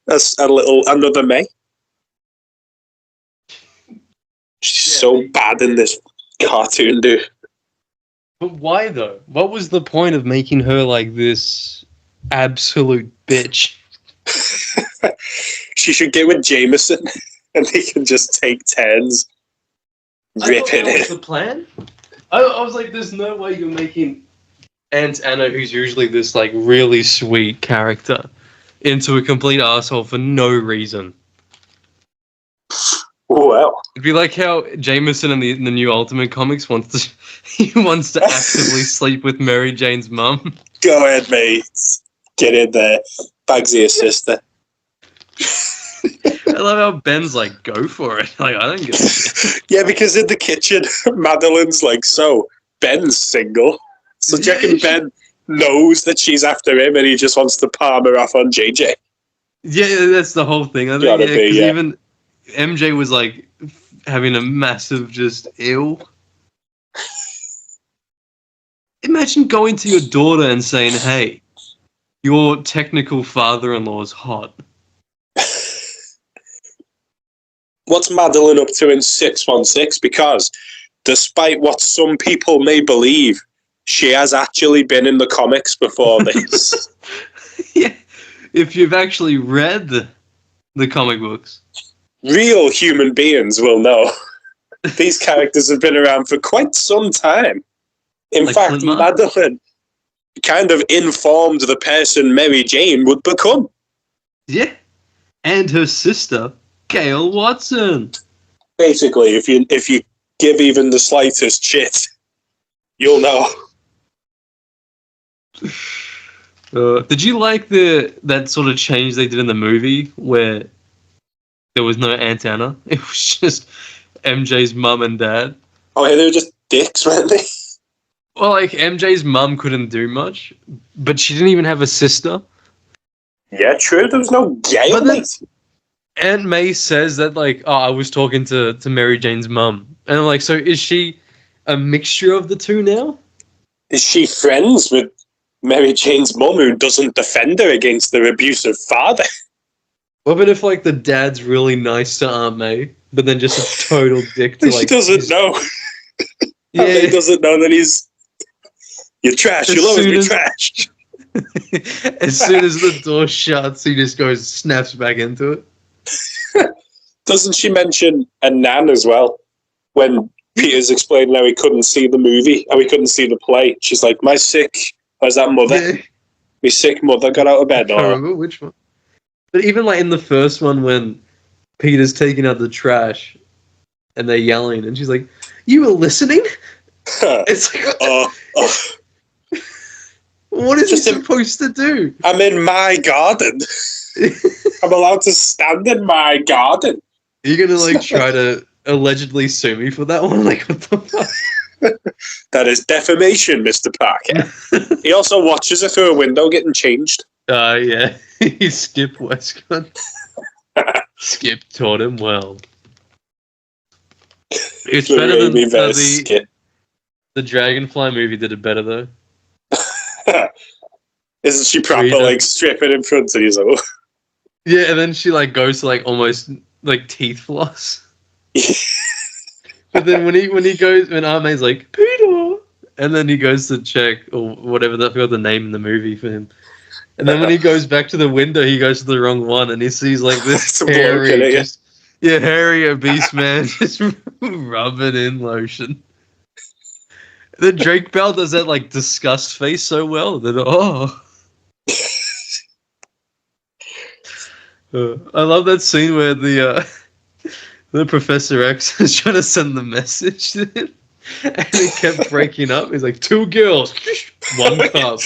that's another May." She's so bad in this cartoon, dude. But why though? What was the point of making her like this absolute bitch? She should get with Jameson, and they can just take turns ripping it. Was the plan? I was like, "There's no way you're making Aunt Anna, who's usually this like really sweet character, into a complete asshole for no reason." Well, it'd be like how Jameson in the new Ultimate Comics wants to actively sleep with Mary Jane's mum. Go ahead, mate. Get in there. Bagsy's sister. I love how Ben's like, go for it. Like, I don't give a shit. Yeah, because in the kitchen, Madeline's like, so, Ben's single. So do you reckon Ben knows that she's after him and he just wants to palm her off on JJ? Yeah, that's the whole thing. I think even MJ was like having a massive just ill. Imagine going to your daughter and saying, "Hey, your technical father-in-law's hot." What's Madeline up to in 616? Because despite what some people may believe, she has actually been in the comics before this. Yeah, if you've actually read the comic books. Real human beings will know. These characters have been around for quite some time. In fact, Madeline kind of informed the person Mary Jane would become. Yeah, and her sister, Gail Watson. Basically, if you give even the slightest shit, you'll know. Did you like that sort of change they did in the movie where there was no Aunt Anna? It was just MJ's mum and dad. Oh, yeah, they were just dicks, weren't they? Well, like, MJ's mum couldn't do much, but she didn't even have a sister. Yeah, true. There was no Gail, mate. Aunt May says that, like, oh, I was talking to Mary Jane's mum. And I'm like, so is she a mixture of the two now? Is she friends with Mary Jane's mum who doesn't defend her against their abusive father? What about if, like, the dad's really nice to Aunt May, but then just a total dick to, like... She doesn't know. Yeah. Aunt May doesn't know that he's... You're trash. You'll always be trash. As soon as the door shuts, he just snaps back into it. Doesn't she mention a nan as well? When Peter's explaining how he couldn't see the movie, how he couldn't see the play. She's like, my sick mother? Yeah. My sick mother got out of bed. I can't remember which one. But even like in the first one when Peter's taking out the trash and they're yelling and she's like, you were listening? It's like, what is he supposed to do? I'm in my garden. I'm allowed to stand in my garden. Are you going to like try to allegedly sue me for that one? Like, what the fuck? That is defamation, Mr. Parker. He also watches her through a window getting changed. Yeah. He Skip Westcott. Skip taught him well. It's better than the Dragonfly movie did it better though. Isn't she proper like stripping in front of you? So? Yeah, and then she like goes to like almost like teeth floss. But then when Aunt May's like, Peter, and then he goes to check or whatever, I forgot the name in the movie for him. And then when he goes back to the window, he goes to the wrong one and he sees like this hairy obese man just rubbing in lotion. Then Drake Bell does that like disgust face so well that I love that scene where the Professor X is trying to send the message to him, and he kept breaking up. He's like, 2 girls, 1 cup.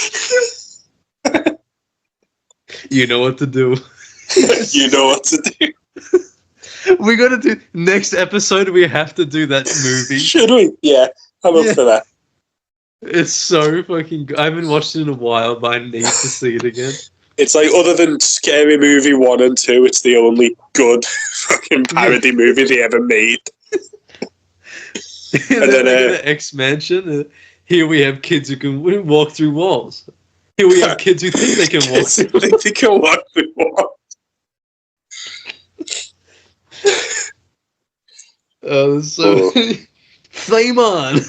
You know what to do. You know what to do. We gotta do next episode. We have to do that movie. Should we? Yeah, I'm up for that. It's so fucking good. I haven't watched it in a while, but I need to see it again. It's like, other than Scary Movie 1 and 2, it's the only good fucking parody movie they ever made. And then they go to X Mansion. Here we have kids who can walk through walls. Here we have kids who think they can walk through walls. They can walk through walls. So flame on!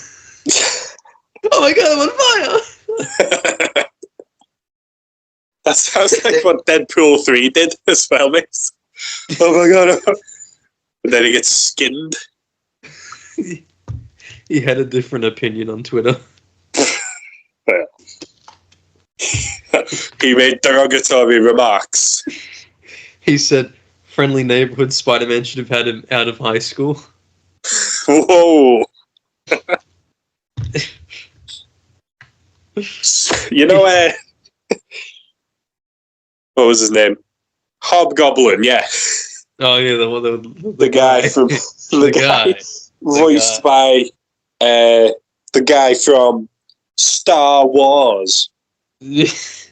Oh my god, I'm on fire! That sounds like what Deadpool 3 did as well, mate. Oh my god! And then he gets skinned. He had a different opinion on Twitter. He made derogatory remarks. He said, "Friendly neighborhood Spider-Man should have had him out of high school." Whoa! You know, what was his name? Hobgoblin, yeah. Oh yeah, the guy from the guy voiced by the guy from Star Wars. Bit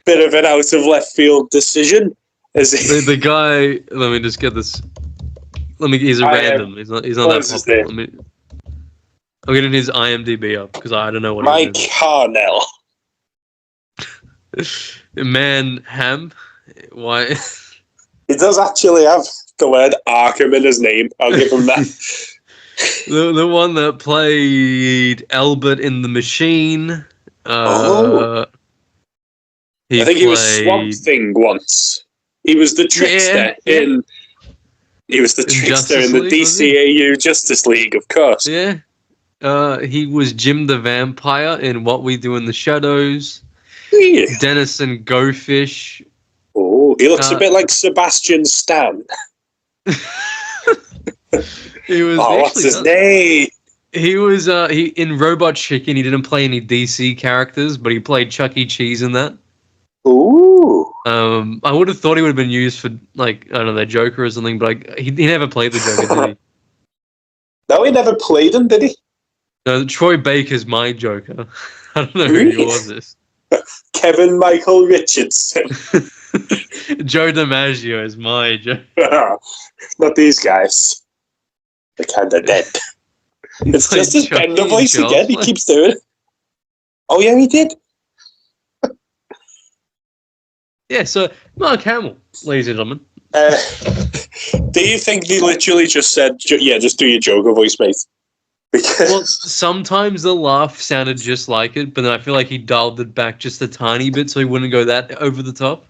of an out of left field decision. The guy. Let me just get this. He's a random. He's not that popular. I'm getting his IMDb up because I don't know what. Mike Harnell. Man Ham. Why? He does actually have the word Arkham in his name. I'll give him that. the one that played Albert in The Machine. I think he was Swamp Thing once. He was the trickster in. He was the trickster in the DCAU Justice League, of course. Yeah. He was Jim the Vampire in What We Do in the Shadows. Yeah. Dennis and Go Fish. Oh, he looks a bit like Sebastian Stan. He was. What's his name? He was in Robot Chicken. He didn't play any DC characters, but he played Chuck E. Cheese in that. Ooh. I would have thought he would have been used for, like, I don't know, the Joker or something, but he never played the Joker, did he? No, he never played him, did he? No, Troy Baker's my Joker. I don't know who yours is. Kevin Michael Richardson. Joe DiMaggio is my Joker. Not these guys. They're kind of dead. It's just his Bender voice again. He keeps doing it. Oh, yeah, he did. Yeah, so Mark Hamill, ladies and gentlemen. Do you think they literally just said, just do your Joker voice, mate? Because well, sometimes the laugh sounded just like it, but then I feel like he dialed it back just a tiny bit so he wouldn't go that over the top.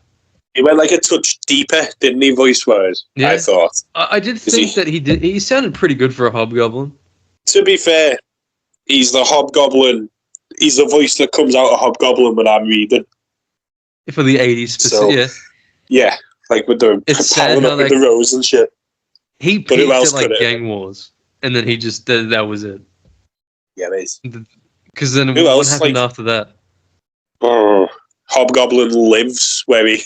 He went like a touch deeper, didn't he, voice-wise? Yeah. I thought. I did think that he did. He sounded pretty good for a Hobgoblin. To be fair, he's the Hobgoblin. He's the voice that comes out of Hobgoblin when I'm reading. For the 80s, specifically, yeah, like with the sad how with the rose and shit. He peaked at like Gang Wars, and then he just that was it. Yeah, it is. Because then what happened after that? Oh, Hobgoblin Lives, where he...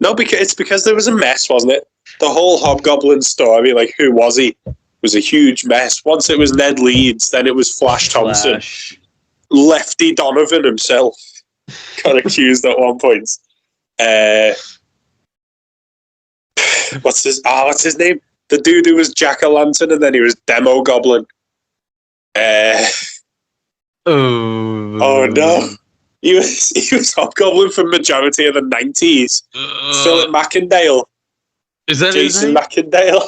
No, it's because there was a mess, wasn't it? The whole Hobgoblin story, like, who was he? Was a huge mess. Once it was Ned Leeds, then it was Flash Thompson. Lefty Donovan himself got accused at one point. What's his name? The dude who was Jack-o'-lantern and then he was Demo Goblin. Oh no. He was Hobgoblin for majority of the 90s. Philip McIndale. Is that Jason Macendale?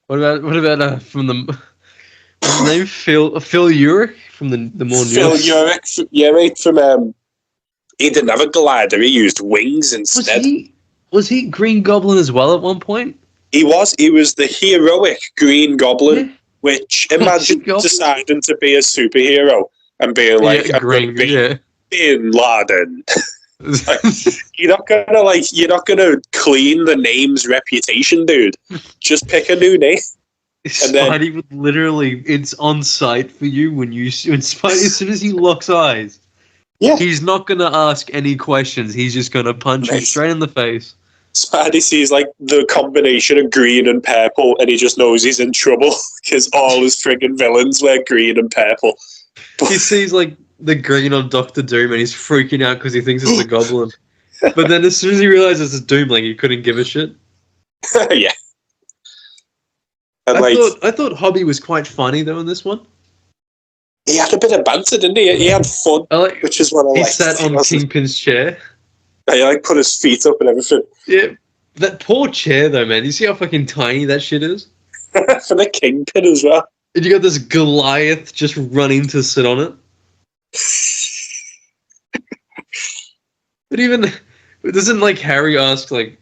What about from the what's his name? Phil Urich from the more Phil Urich, yeah, right, from he didn't have a glider, he used wings instead. Was he Green Goblin as well at one point? He was the heroic Green Goblin, which imagine deciding to be a superhero and being like Bin Laden. Like, you're not gonna clean the name's reputation, dude. Just pick a new name. Spidey would literally, it's on sight for you when Spidey, as soon as he locks eyes, he's not gonna ask any questions. He's just gonna punch you straight in the face. Spidey sees like the combination of green and purple, and he just knows he's in trouble because all his friggin' villains wear green and purple. He sees like the green on Doctor Doom, and he's freaking out because he thinks it's a goblin. But then as soon as he realizes it's Doom, like he couldn't give a shit. Yeah. And I thought Hobby was quite funny though in this one. He had a bit of banter, didn't he? He had fun, which is what I liked. He sat on Kingpin's chair. He like put his feet up and everything. Yeah, that poor chair though, man. You see how fucking tiny that shit is? For the Kingpin as well. And you got this Goliath just running to sit on it. But even doesn't like Harry ask like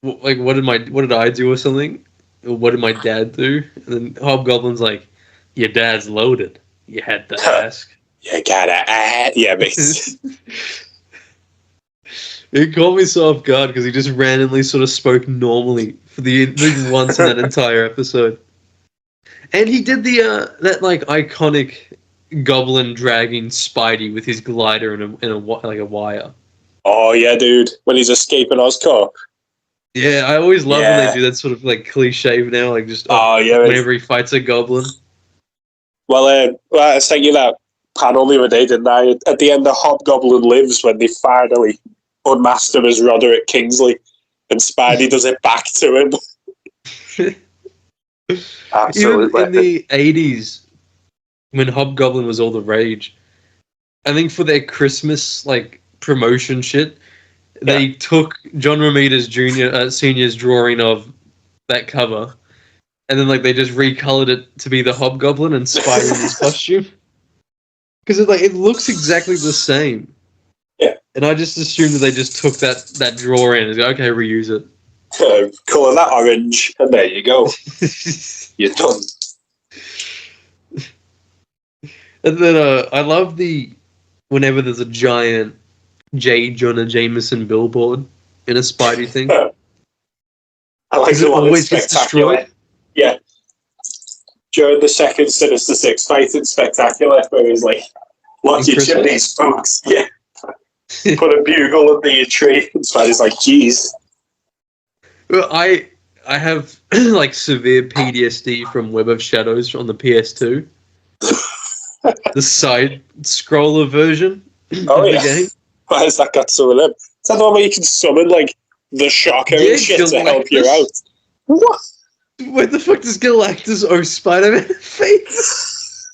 what did I do or something? Or what did my dad do? And then Hobgoblin's like, your dad's loaded. You had to ask. You gotta yeah, mate. It caught me so off guard because he just randomly sort of spoke normally for the once in that entire episode. And he did the that like iconic goblin dragging Spidey with his glider in a wire. Oh yeah, dude! When he's escaping Oscorp. Yeah, I always love when they do that sort of like cliche now, like just whenever he fights a goblin. Well, I sent you that panel the other day, didn't I? At the end of Hobgoblin Lives, when they finally unmasked him as Roderick Kingsley, and Spidey does it back to him. Absolutely. Even in the 80s, when Hobgoblin was all the rage, I think for their Christmas like promotion shit, they took John Romita's senior's drawing of that cover, and then like they just recolored it to be the Hobgoblin and Spidey in his costume. Because it looks exactly the same. Yeah. And I just assumed that they just took that drawing and go, okay, reuse it. Colour that orange, and there you go. You're done. And then I love whenever there's a giant J. Jonah Jameson billboard in a Spidey thing. I like the one always gets destroyed. Yeah. During the second Sinister Six fight in Spectacular, where he's like, "What you chimneys, folks?" Yeah. Put a bugle under your tree, and Spidey's like, "Jeez." Well, I have like severe PTSD from Web of Shadows on the PS2. The side scroller version of the game. Why has that got so in it? Is that the one where you can summon like the Shocker and shit to help you out? What? Where the fuck does Galactus owe Spider-Man a face?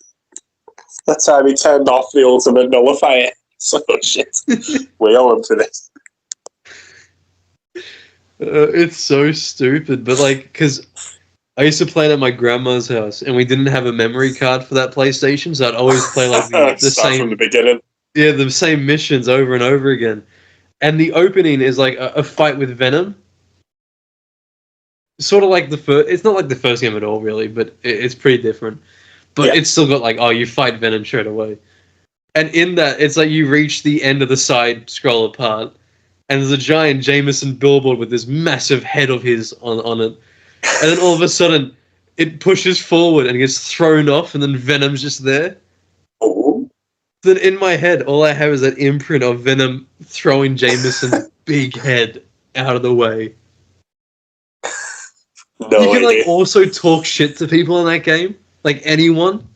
That time he turned off the ultimate nullifier. So shit. We owe him for this. It's so stupid, but like, because I used to play it at my grandma's house, and we didn't have a memory card for that PlayStation, so I'd always play like the same from the beginning. Yeah, the same missions over and over again. And the opening is like a fight with Venom. Sort of like the first. It's not like the first game at all, really, but it's pretty different. But it's still got like, you fight Venom straight away. And in that, it's like you reach the end of the side scroller part, and there's a giant Jameson billboard with this massive head of his on it. And then all of a sudden, it pushes forward and gets thrown off, and then Venom's just there. Oh. Then in my head, all I have is that imprint of Venom throwing Jameson's big head out of the way. No you can idea. like also talk shit to people in that game, like anyone.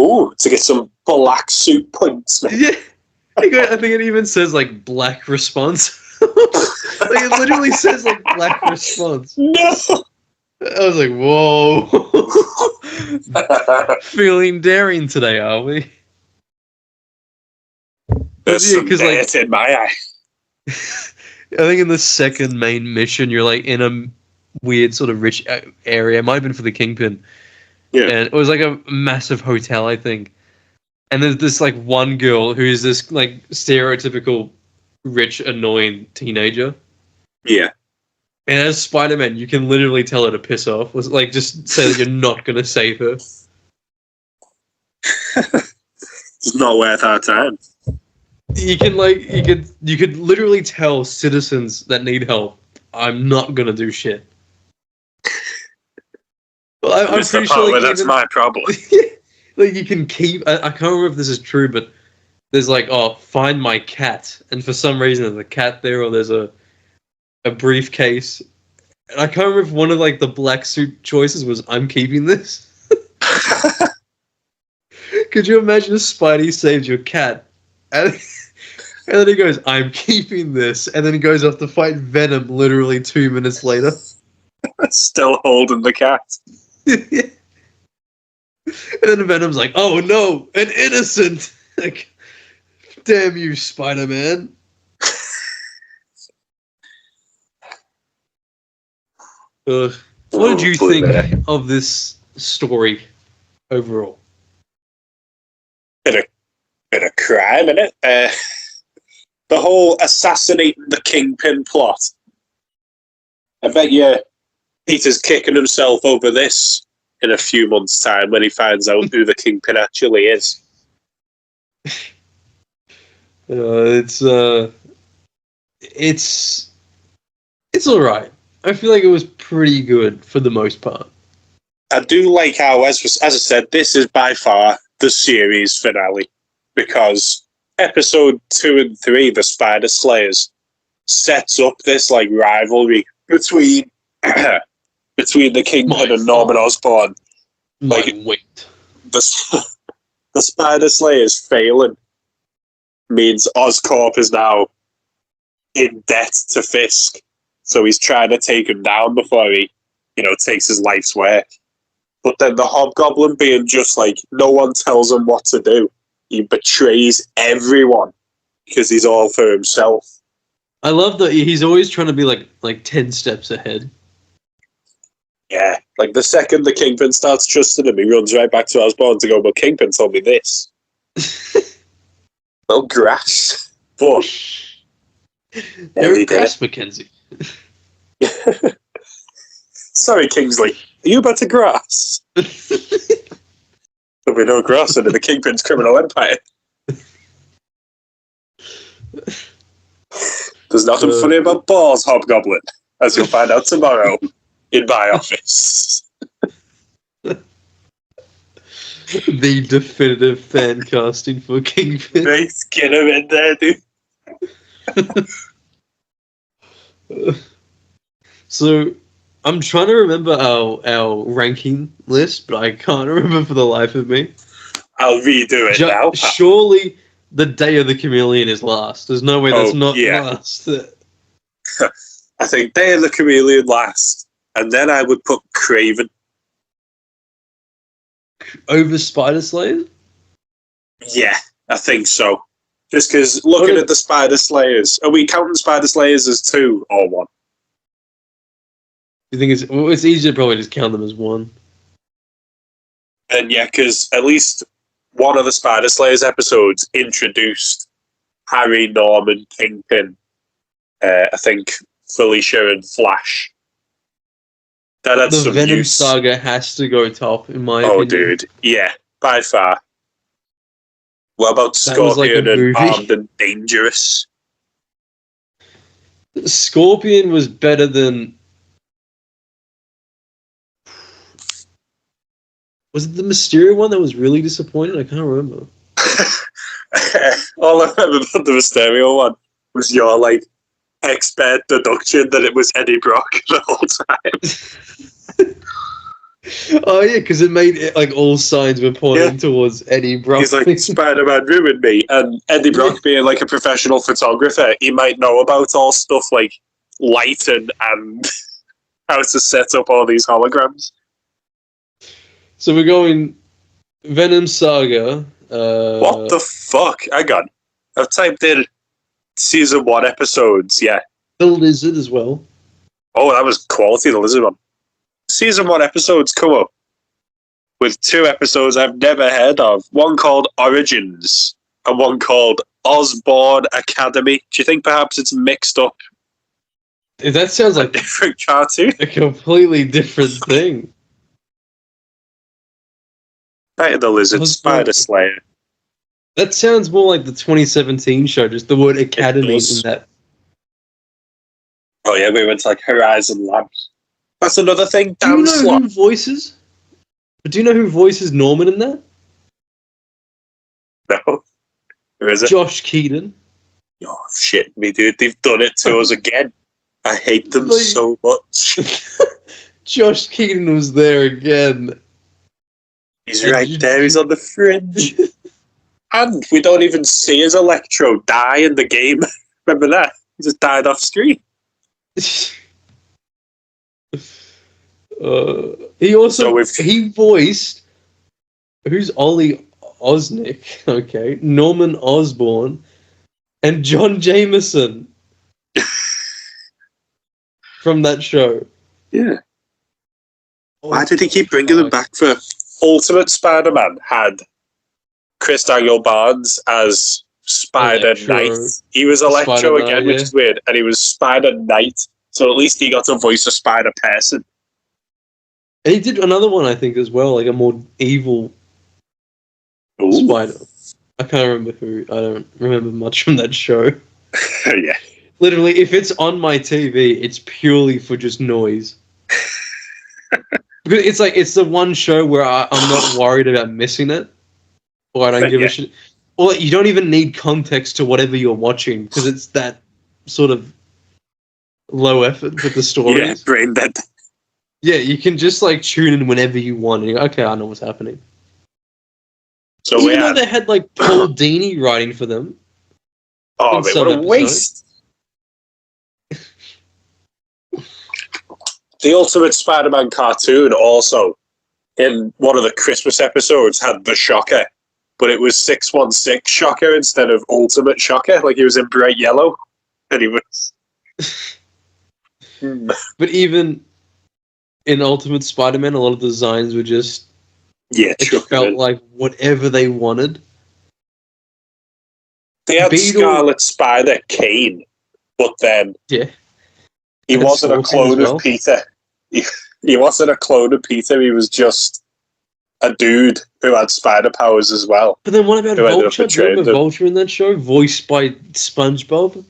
Ooh, to get some black suit points, man. Yeah, I think it even says like black response. Like it literally says like black response. No. I was like, whoa. Feeling daring today, are we? There's some dirt in my eye. I think in the second main mission, you're like in a weird sort of rich area. It might have been for the Kingpin. Yeah. And it was like a massive hotel, I think. And there's this like one girl who is this like stereotypical rich, annoying teenager. Yeah. And as Spider-Man, you can literally tell her to piss off. Was like just say that you're not going to save her. It's not worth our time. You can you could literally tell citizens that need help, I'm not going to do shit. Well, I'm pretty sure like, that's my problem. Like you can keep. I can't remember if this is true, but there's like, find my cat, and for some reason there's a cat there, or there's a a briefcase. And I can't remember if one of like the black suit choices was "I'm keeping this." Could you imagine if Spidey saved your cat, and then he goes, "I'm keeping this," and then he goes off to fight Venom literally 2 minutes later, Still holding the cat. and then Venom's like, "Oh no, an innocent!" Like, damn you, Spider-Man. What did you think of this story overall? Bit of crime, innit? The whole assassinating the Kingpin plot. I bet you Peter's kicking himself over this in a few months' time when he finds out who the Kingpin actually is. It's all right. I feel like it was pretty good for the most part. I do like how, as I said, this is by far the series finale, because episode 2 and 3, the Spider Slayers, sets up this like rivalry between the Kingpin and Norman Osborn. Like, the Spider Slayers failing means Oscorp is now in debt to Fisk, so he's trying to take him down before he, takes his life's work. But then the Hobgoblin being just like, no one tells him what to do. He betrays everyone because he's all for himself. I love that he's always trying to be like 10 steps ahead. Yeah, like the second the Kingpin starts trusting him, he runs right back to Osborn to go, well, Kingpin told me this. Well, grass. But Eric Grass Mackenzie. Sorry, Kingsley. Are you about to grass? There'll be no grass under the Kingpin's criminal empire. There's nothing funny about balls, Hobgoblin, as you'll find out tomorrow in my office. The definitive fan casting for Kingpin. Nice, get him in there, dude. So, I'm trying to remember our ranking list, but I can't remember for the life of me. I'll redo it now. Surely the Day of the Chameleon is last. There's no way that's not last. I think Day of the Chameleon last, and then I would put Craven. Over Spider Slayers? Yeah, I think so. Just because looking at the Spider Slayers, are we counting Spider Slayers as 2 or 1? You think it's easier to probably just count them as 1? And yeah, because at least one of the Spider Slayers episodes introduced Harry, Norman, Kingpin, I think Felicia and Flash. That had the some Venom use. saga has to go top, in my opinion. Oh, dude. Yeah, by far. What about Scorpion and Armed and Dangerous? Scorpion was better than... Was it the Mysterio one that was really disappointing? I can't remember. All I remember about the Mysterio one was your, expert deduction that it was Eddie Brock the whole time. Oh, yeah, because it made it, all signs were pointing towards Eddie Brock. He's like, Spider-Man ruined me. And Eddie Brock being, a professional photographer, he might know about all stuff like lighting and how to set up all these holograms. So we're going Venom Saga. What the fuck? Hang on. I've typed in season 1 episodes, yeah. The Lizard as well. Oh, that was quality, the Lizard one. Season 1 episodes come up with 2 episodes I've never heard of. One called Origins and one called Osborn Academy. Do you think perhaps it's mixed up? That sounds like a different cartoon. A completely different thing. Night of the Lizard, Spider Slayer. That sounds more like the 2017 show, just the word Academy in that. Oh yeah, we went to Horizon Labs. That's another thing. Do you know who voices? Do you know who voices Norman in that? No. Who is it? Josh Keaton. Oh shit, me dude, they've done it to us again. I hate them Like- so much. Josh Keaton was there again. He's right there. He's on the fringe. And we don't even see his Electro die in the game. Remember that? He just died off screen. He also So he voiced who's Ollie Osnick, okay, Norman Osborn, and John Jameson from that show. Yeah. Why did he keep bringing them back for Ultimate Spider-Man? Had Chris Daniel Barnes as Spider Electro. Knight. He was Electro Spider-Man, again, which is weird, and he was Spider Knight. So at least he got to voice a Spider person. And he did another one, I think, as well, like a more evil Spider. I can't remember who. I don't remember much from that show. Yeah. Literally, if it's on my TV, it's purely for just noise. Because it's the one show where I'm not worried about missing it, or I don't give a shit. Or you don't even need context to whatever you're watching because it's that sort of low effort with the stories. Yeah, brain dead. Yeah, you can just like tune in whenever you want, and you're like, okay, I know what's happening. So even though they had like Paul Dini writing for them. Oh, man, what a waste! The Ultimate Spider-Man cartoon also, in one of the Christmas episodes, had the Shocker, but it was 616 Shocker instead of Ultimate Shocker. Like he was in bright yellow, and he was. But even in Ultimate Spider-Man, a lot of the designs were just. Yeah, it felt like whatever they wanted. They had Scarlet Spider Kane, but then he wasn't a clone of Peter. He wasn't a clone of Peter. He was just a dude who had spider powers as well. But then what about Vulture? Do you remember Vulture in that show, voiced by SpongeBob?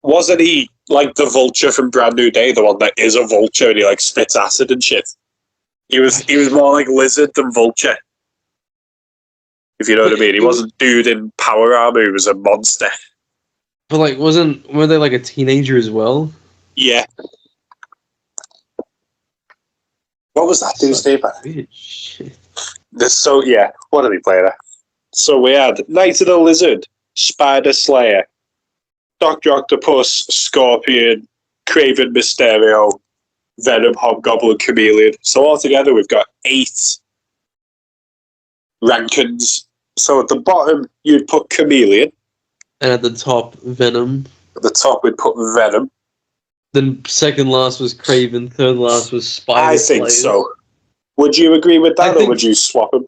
Wasn't he like the Vulture from Brand New Day, the one that is a vulture and he like spits acid and shit? He was more like Lizard than Vulture. If you know what I mean. He wasn't dude in power armor, he was a monster. But like were they like a teenager as well? Yeah. What was that dude's name? Shit. What did he play there? So we had Night of the Lizard, Spider Slayer, Dr. Octopus, Scorpion, Kraven Mysterio, Venom, Hobgoblin, Chameleon. So altogether we've got 8 rankings. So at the bottom you'd put Chameleon. And at the top, Venom. At the top we'd put Venom. Then second last was Kraven, third last was Spider. I think so. Would you agree with that, or would you swap them?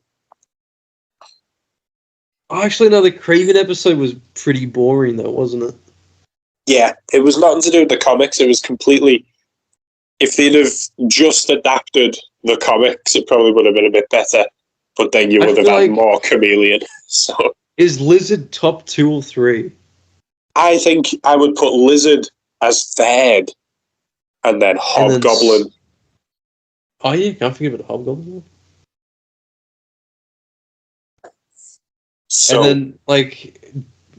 Actually, no, the Kraven episode was pretty boring, though, wasn't it? Yeah, it was nothing to do with the comics. It was completely... If they'd have just adapted the comics, it probably would have been a bit better. But then you would have had more Chameleon. So is Lizard top 2 or 3? I think I would put Lizard as third, and then Hobgoblin. Oh yeah, can't forget about Hobgoblin. So, and then like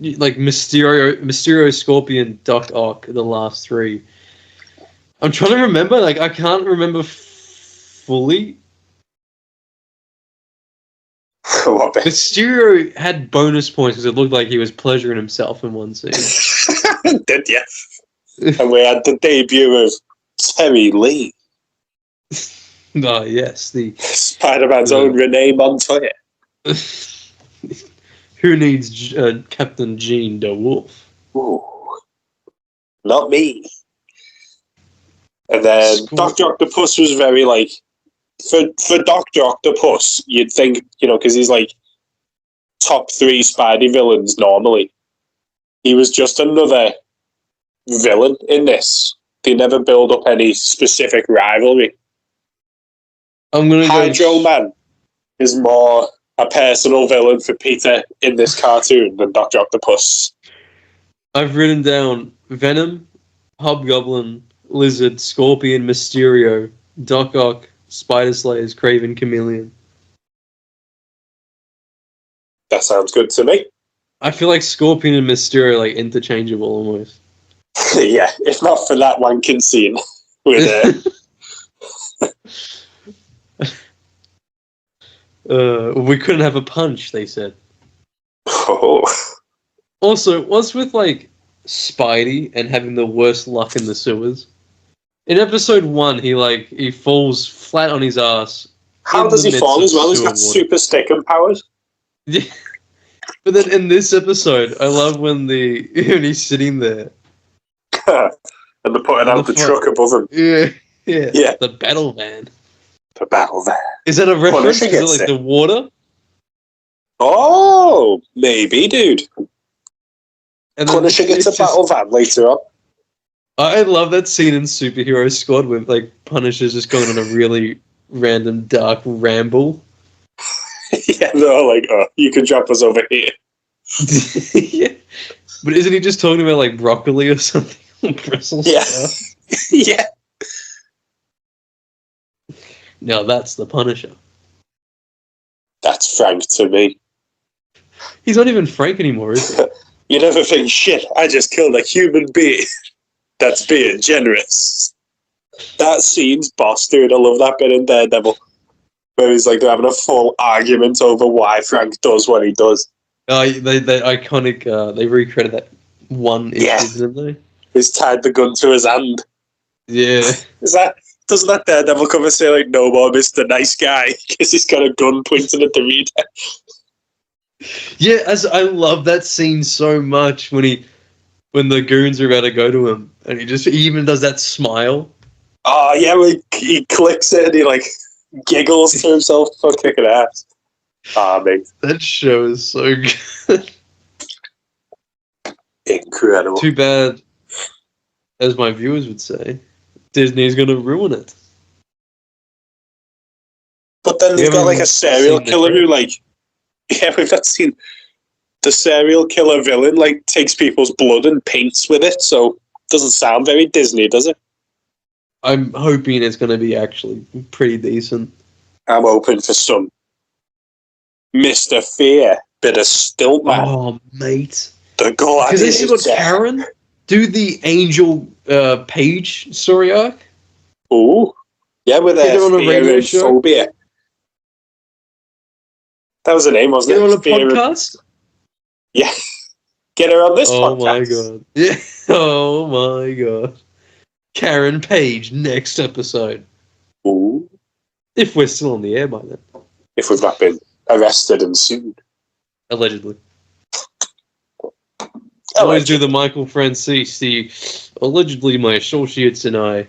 Mysterio, Scorpion, Doc Ock, the last 3. I'm trying to remember. Like I can't remember fully. Mysterio had bonus points because it looked like he was pleasuring himself in one scene. Did you? And we had the debut of Terry Lee. Oh, yes. The Spider-Man's own Renee Montoya. Who needs Captain Jean DeWolf? Ooh. Not me. And then Dr. Octopus was very, like... For Dr. Octopus, you'd think, because he's, like, top 3 Spidey villains normally. He was just another villain in this. They never build up any specific rivalry. I'm gonna Hydro Man is more a personal villain for Peter in this cartoon than Dr. Octopus. I've written down Venom, Hobgoblin, Lizard, Scorpion, Mysterio, Doc Ock, Spider Slayers, Kraven, Chameleon. That sounds good to me. I feel like Scorpion and Mysterio are like interchangeable almost. Yeah, if not for that wanking scene with we couldn't have a punch, they said. Oh. Also, what's with like Spidey and having the worst luck in the sewers? In episode 1, he falls flat on his ass. How does he fall as well? He's got super sticking powers. Yeah. But then in this episode, I love when he's sitting there. And they're putting out the truck above him. Yeah. The battle van. The battle van. Is that a reference to like the water? Oh, maybe, dude. And Punisher gets a battle van later on. I love that scene in Superhero Squad where like Punisher's just going on a really random dark ramble. Yeah, they're all like, "Oh, you can drop us over here." Yeah, but isn't he just talking about like broccoli or something? Brussels sprouts? Yeah. Now that's the Punisher. That's Frank to me. He's not even Frank anymore, is he? You never think, shit, I just killed a human being. That's being generous. That scene's boss, dude. I love that bit in Daredevil. Where he's like, they're having a full argument over why Frank does what he does. Oh, they iconic, they recreated that one issue, didn't they? He's tied the gun to his hand. Yeah. Doesn't that Daredevil come and say, like, no more Mr. Nice Guy? Because he's got a gun pointing at the reader. Yeah, I love that scene so much when the goons are about to go to him, and he even does that smile. Oh, yeah, when he clicks it and he, like, giggles to himself for kicking ass. Ah, mate. That show is so good. Incredible. Too bad, as my viewers would say, Disney's going to ruin it. But then they've got, like, a serial killer who, like... Yeah, we've not seen... The serial killer villain, like, takes people's blood and paints with it, so it doesn't sound very Disney, does it? I'm hoping it's going to be actually pretty decent. I'm hoping for some Mr. Fear, bit of Stiltman. Oh, mate. The Gladiator. Because this is what Karen do the Angel Page story arc. Ooh. Yeah, with their fear and phobia. That was the name, wasn't it? On a podcast? Yeah. Get her on this podcast. Oh, my God. Yeah. Oh, my God. Karen Page, next episode. Ooh. If we're still on the air by then. If we've not been arrested and sued. Allegedly. I always do the Michael Francis, the allegedly my associates and I.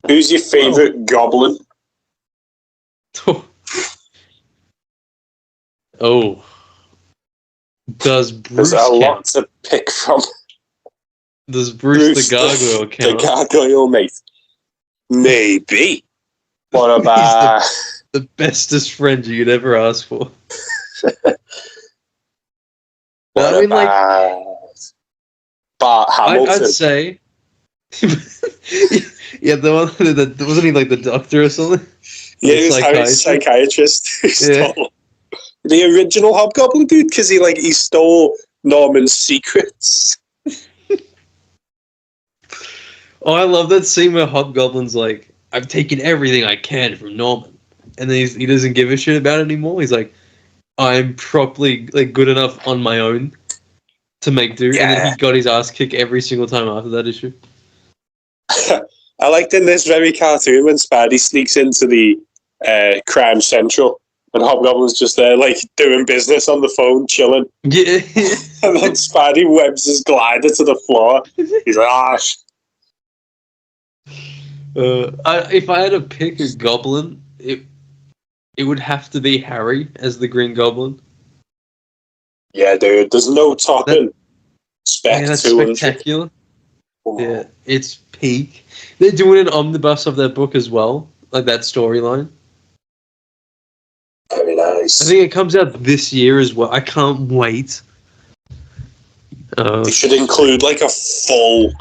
Who's your favourite goblin? Oh. Does Bruce There's a lot to pick from. Does Bruce the Gargoyle count? The Gargoyle, mate. Maybe. What about... the bestest friend you could ever ask for. I mean, like... Bart Hamilton. I'd say... yeah, the one that... Wasn't he like the doctor or something? Yeah, he was Harry's psychiatrist. Who stole the original Hobgoblin, dude, because he stole Norman's secrets. Oh, I love that scene where Hobgoblin's like, I've taken everything I can from Norman. And then he doesn't give a shit about it anymore. He's like, I'm properly like good enough on my own to make do. Yeah. And then he got his ass kicked every single time after that issue. I liked in this very cartoon when Spidey sneaks into the Crime Central and Hobgoblin's just there, like, doing business on the phone, chilling. Yeah. And then Spidey webs his glider to the floor. He's like, ah. If I had to pick a goblin, it would have to be Harry as the Green Goblin. Yeah, dude. There's no topping. That's spectacular. Oh. Yeah, it's peak. They're doing an omnibus of their book as well, like that storyline. Very nice. I think it comes out this year as well. I can't wait. They should include like a full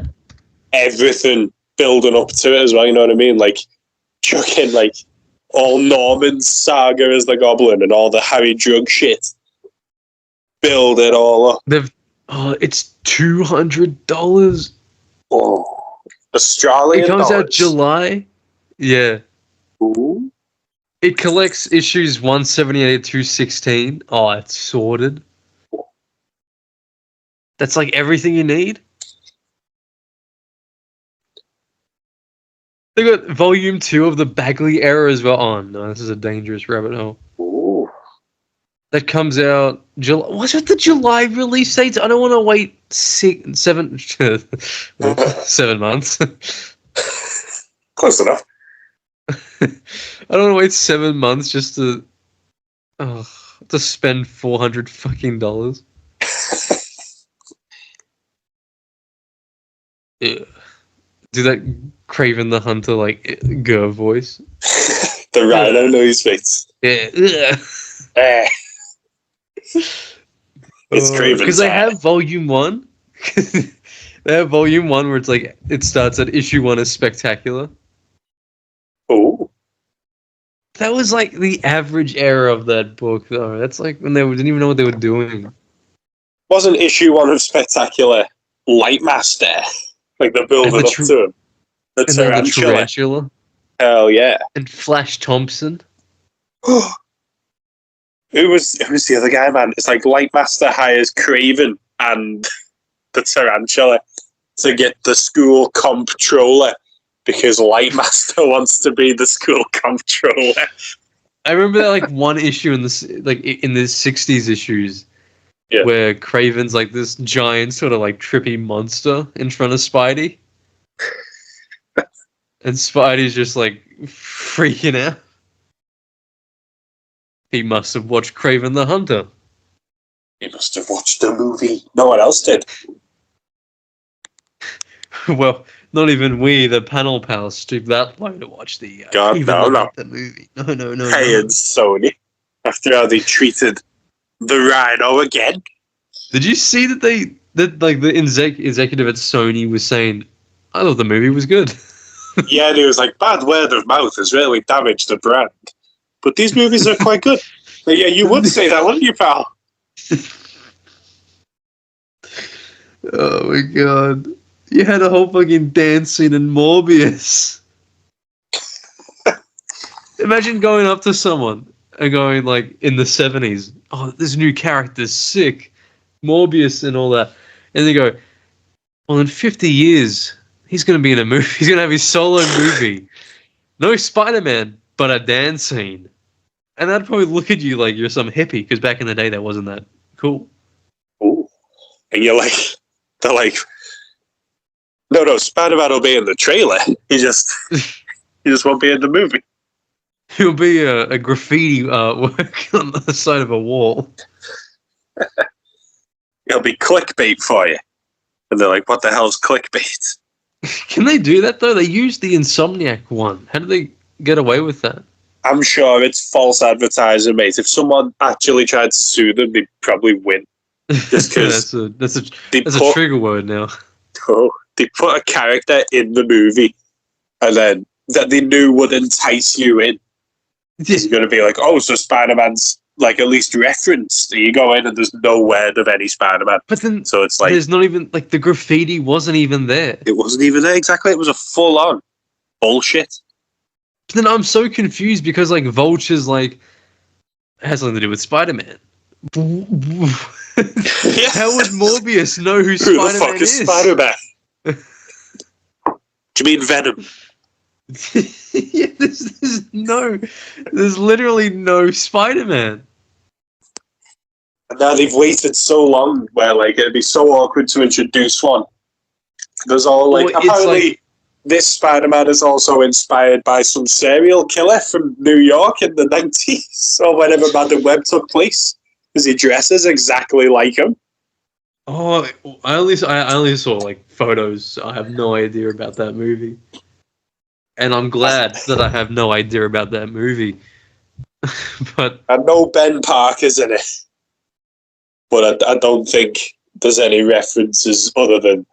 everything building up to it as well, you know what I mean? Like chucking like all Norman's saga as the Goblin and all the Harry drug shit. Build it all up. They've Oh, it's $200. Oh, Australian It comes out dollars. July. Yeah. Ooh. It collects issues 178 to 216. Oh, it's sorted. That's like everything you need. They got volume 2 of the Bagley era as well. Oh no, this is a dangerous rabbit hole. Ooh. That comes out July. What's with the July release dates? I don't want to wait 7 months. Close enough. I don't want to wait 7 months just to spend $400 fucking dollars. Yeah. Do that Craven the Hunter like Gur voice. The rhino noise face. Yeah. It's Craven. Because they have volume 1. They have volume 1 where it's like it starts at issue 1 as spectacular. Oh. That was like the average era of that book, though. That's like when they didn't even know what they were doing. Wasn't issue 1 of Spectacular Lightmaster? Like the build up to him. The tarantula. Hell yeah. And Flash Thompson. Who was the other guy, man? It's like Lightmaster hires Craven and the tarantula to get the school comptroller because Lightmaster wants to be the school comptroller. I remember that like one issue in the 60s issues where Craven's like this giant sort of like trippy monster in front of Spidey. And Spidey's just like freaking out. He must have watched Craven the Hunter. He must have watched the movie. No one else did. Well, not even we, the panel pals, stooped that low to watch the the movie. No. Hey, and Sony, after how they treated the Rhino again. Did you see that the executive at Sony was saying, I thought the movie was good. Yeah, and he was like, bad word of mouth has really damaged the brand. But these movies are quite good. But yeah, you would say that, wouldn't you, pal? Oh my god. You had a whole fucking dance scene in Morbius. Imagine going up to someone and going like in the 70s, oh, this new character's sick. Morbius and all that. And they go, well, in 50 years, he's going to be in a movie. He's going to have his solo movie. No Spider-Man, but a dance scene. And they'd probably look at you like you're some hippie, because back in the day, that wasn't that cool. Ooh. And you're like, they're like, no, Spider-Man will be in the trailer. He just won't be in the movie. He'll be a graffiti artwork on the side of a wall. It'll be clickbait for you. And they're like, what the hell's clickbait? Can they do that, though? They used the Insomniac one. How did they get away with that? I'm sure it's false advertising, mate. If someone actually tried to sue them, they'd probably win. Just because that's a trigger word now. Oh, they put a character in the movie, and then that they knew would entice you in. It's going to be like, oh, so Spider-Man's like at least referenced. You go in and there's no word of any Spider-Man. But then, so it's like there's not even like the graffiti wasn't even there. It wasn't even there exactly. It was a full-on bullshit. But then I'm so confused because like Vulture's like has something to do with Spider-Man. How would Morbius know who Spider-Man the fuck is Spider-Man? Do you mean Venom? Yeah, there's literally no Spider-Man. And now they've waited so long where like it'd be so awkward to introduce one. There's all like apparently this Spider-Man is also inspired by some serial killer from New York in the 90s or whenever Madam Web took place, because he dresses exactly like him. Oh, I only saw like photos. I have no idea about that movie. And I'm glad that I have no idea about that movie. But I know Ben Parker's in it, but I don't think there's any references other than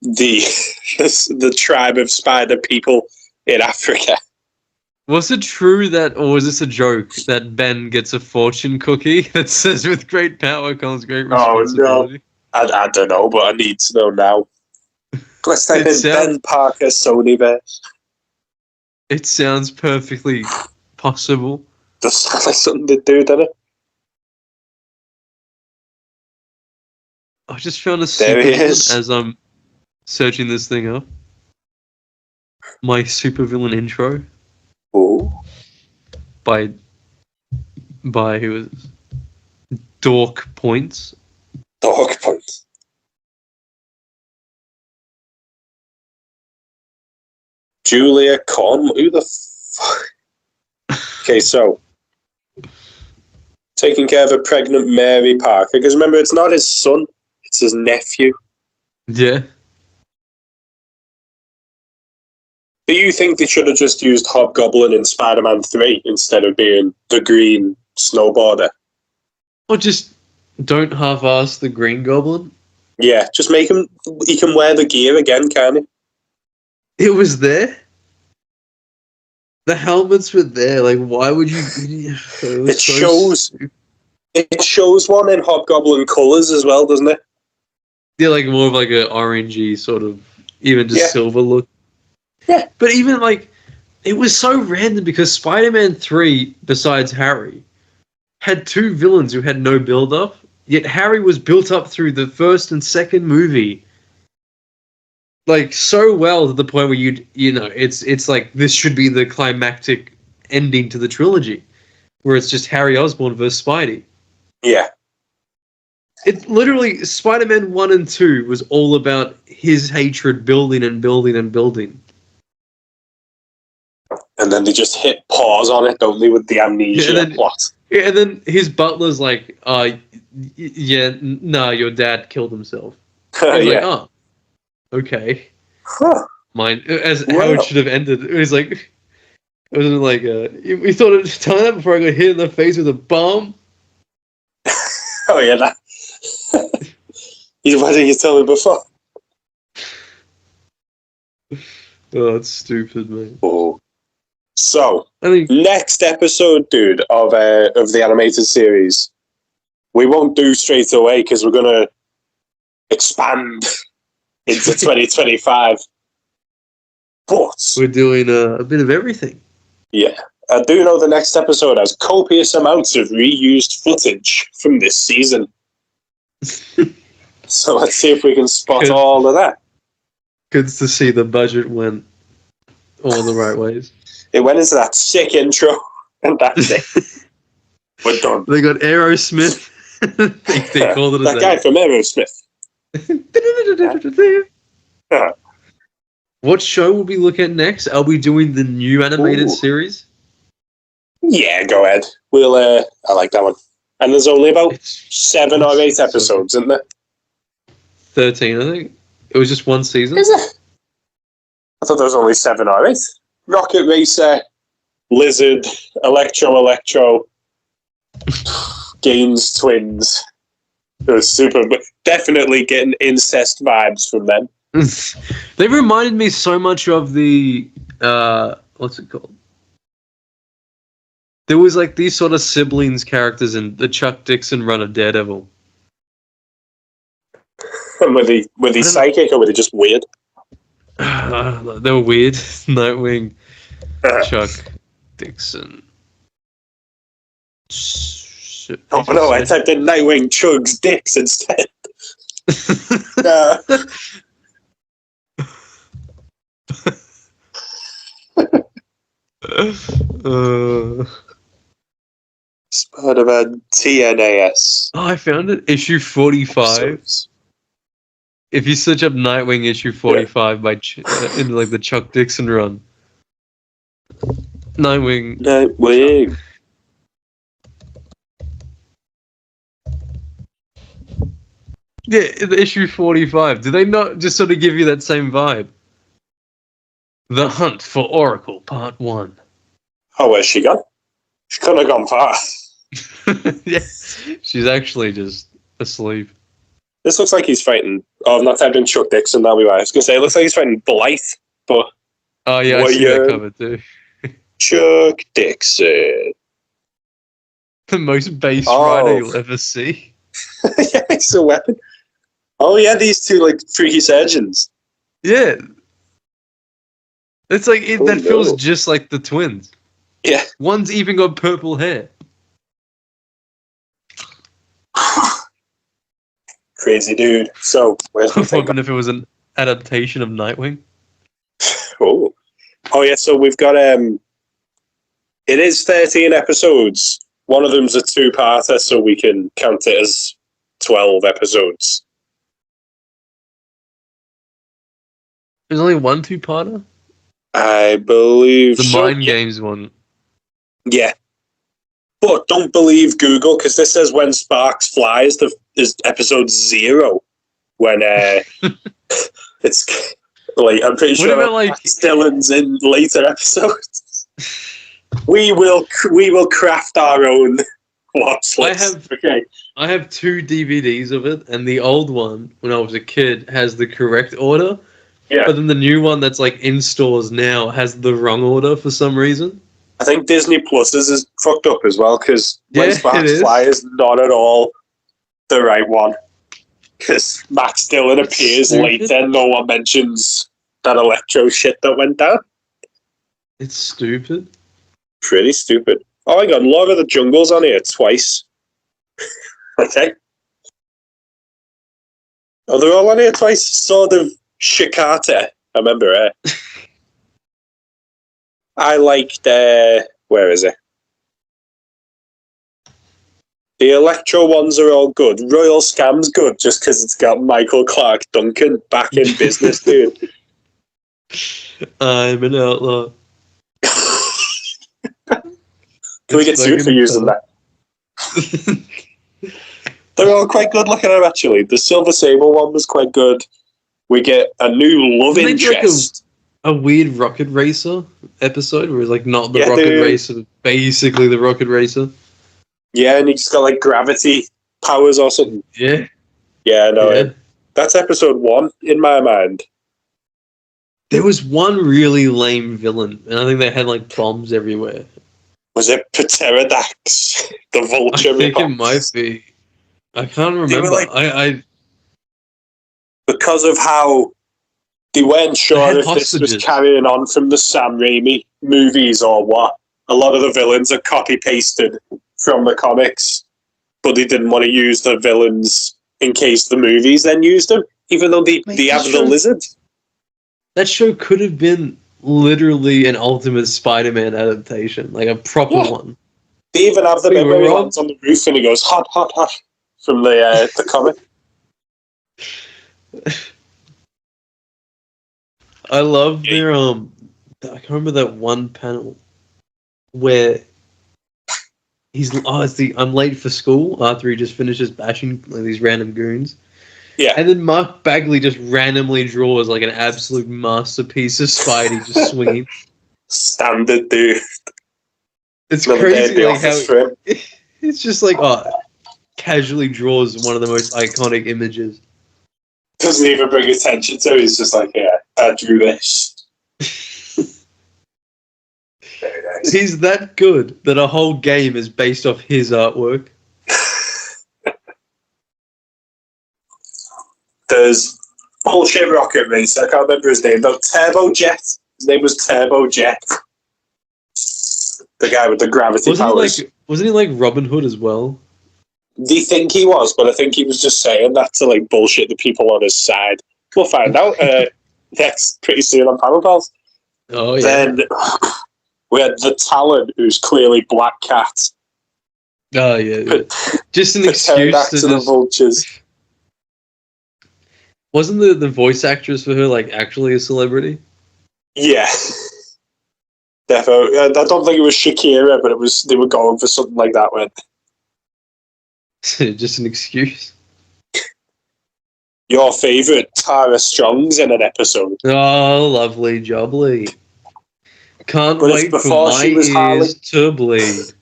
the tribe of spider people in Africa. Was it true that, or was this a joke, that Ben gets a fortune cookie that says with great power comes great responsibility? I don't know, but I need to know now. Let's type in Ben Parker Sonyverse. It sounds perfectly possible. Does sound like something to do, doesn't it? I just found a There he is. supervillain as I'm searching this thing up. My supervillain intro. Ooh. By who is Dork Points. Dork Points. Julia Con. Who the fuck? Okay, so taking care of a pregnant Mary Parker, because remember, it's not his son, it's his nephew. Yeah. Do you think they should have just used Hobgoblin in Spider-Man 3 instead of being the green snowboarder? Or just don't half-ass the Green Goblin? Yeah, just make him... He can wear the gear again, can't he? It was there? The helmets were there. Like, why would you... It shows one in Hobgoblin colours as well, doesn't it? Yeah, like more of like a orangey sort of... Even just silver look. Yeah. But even like... It was so random because Spider-Man 3, besides Harry, had two villains who had no build-up, yet Harry was built up through the first and second movie. Like, so well to the point where you know, it's like, this should be the climactic ending to the trilogy, where it's just Harry Osborn versus Spidey. Yeah. It literally, Spider-Man 1 and 2 was all about his hatred building and building and building. And then they just hit pause on it, don't they, with the amnesia plot. Yeah, and then his butler's like, your dad killed himself. He's like, oh, okay. Huh. Mine, as how it should have ended. It was like, we thought of telling that before I got hit in the face with a bomb. Oh yeah, that. Why didn't you tell me before? Oh, that's stupid, man. Oh. So, next episode, dude, of the animated series, we won't do straight away because we're gonna expand into 2025. But we're doing a bit of everything. Yeah, I do know the next episode has copious amounts of reused footage from this season. So let's see if we can spot all of that. Good to see the budget went all the right ways. It went into that sick intro, and that's it. We're done. They got Aerosmith. they called it that guy from Aerosmith. What show will we look at next? Are we doing the new animated series? Yeah, go ahead. We'll. I like that one. And there's only about 7 or 8 episodes, isn't there? 13, I think. It was just one season. Is it? I thought there was only 7 or 8. Rocket Racer, Lizard, Electro, Gaines Twins. It was super, but definitely getting incest vibes from them. They reminded me so much of the what's it called? There was like these sort of siblings characters in the Chuck Dixon run of Daredevil. And were they psychic or were they just weird? They were weird. Nightwing, Chuck Dixon. Oh no! I typed in Nightwing chugs dicks instead. Spider-Man TAS. Oh, I found it. Issue 45. If you search up Nightwing issue 45 by in like the Chuck Dixon run. Nightwing. Yeah, the issue 45. Do they not just sort of give you that same vibe? The Hunt for Oracle, Part 1. Oh, where's she gone? She couldn't have gone far. Yeah, she's actually just asleep. This looks like he's fighting... Oh, I've not typed in Chuck Dixon, that'll be right. I was going to say, it looks like he's fighting Blythe, but... Oh, yeah, I see that cover too. Chuck Dixon. The most base rider you'll ever see. Yeah, it's a weapon. Oh yeah, these two like freaky surgeons. Yeah. It's like Oh, that feels no. just like the twins. Yeah. One's even got purple hair. Crazy dude. So where's the thing? Even if it was an adaptation of Nightwing. Oh. Oh yeah, so we've got it is 13 episodes. One of them's a two-parter, so we can count it as 12 episodes. There's only one two-parter? I believe The so. Mind Games one. Yeah. But don't believe Google, because this says when Sparks flies is episode 0. When it's like I'm pretty sure about, like, Dylan's in later episodes. we will craft our own watch list. I have 2 DVDs of it, and the old one, when I was a kid, has the correct order. Yeah. But then the new one that's like in stores now has the wrong order for some reason. I think Disney Plus is fucked up as well, because when Sparks Fly is not at all the right one. Because Max Dillon appears later, no one mentions that Electro shit that went down. It's stupid. Pretty stupid. Oh my god, Lord of the Jungle's on here twice. Okay. Oh, they're all on here twice. Sword of Shikata. I remember her. I liked, where is it? The Electro ones are all good. Royal Scam's good just because it's got Michael Clark Duncan back in business, dude. I'm an outlaw. Can we get sued for using that? They're all quite good looking at actually. The Silver Sable one was quite good. We get a new love interest. Like a weird Rocket Racer episode where it's like not the Rocket Racer, but basically the Rocket Racer. Yeah, and he's got like gravity powers or something. Yeah. Yeah, I know it. That's episode 1 in my mind. There was one really lame villain, and I think they had like bombs everywhere. Was it Pterodax, the vulture? I think it might be. I can't remember. Like, because of how they weren't sure if this was carrying on from the Sam Raimi movies or what. A lot of the villains are copy-pasted from the comics, but they didn't want to use the villains in case the movies then used them, even though they have the lizard. That show could have been literally an Ultimate Spider-Man adaptation, like a proper one. They even have the bit where he lands on the roof and he goes, hot, hot, hot, from the comic. I love their, I can't remember that one panel where it's the I'm late for school after he just finishes bashing like, these random goons. Yeah. And then Mark Bagley just randomly draws like an absolute masterpiece of Spidey just swinging. Standard, dude. It's crazy like how it's just like casually draws one of the most iconic images. Doesn't even bring attention to it. He's just like, yeah, I drew this. Very nice. He's that good that a whole game is based off his artwork. There's bullshit rocket racer. I can't remember his name though. Turbo Jet. His name was Turbo Jet. The guy with the gravity powers. Wasn't he like Robin Hood as well? They think he was, but I think he was just saying that to like bullshit the people on his side. We'll find out next pretty soon on Panel Pals. Oh yeah. Then we had the Talon, who's clearly Black Cat. Oh yeah. Just an excuse to the vultures. Wasn't the voice actress for her like actually a celebrity? Yeah. Defo. I don't think it was Shakira, but they were going for something like that when. Just an excuse. Your favourite Tara Strong's in an episode. Oh, lovely jubbly. Can't wait for my ears to bleed.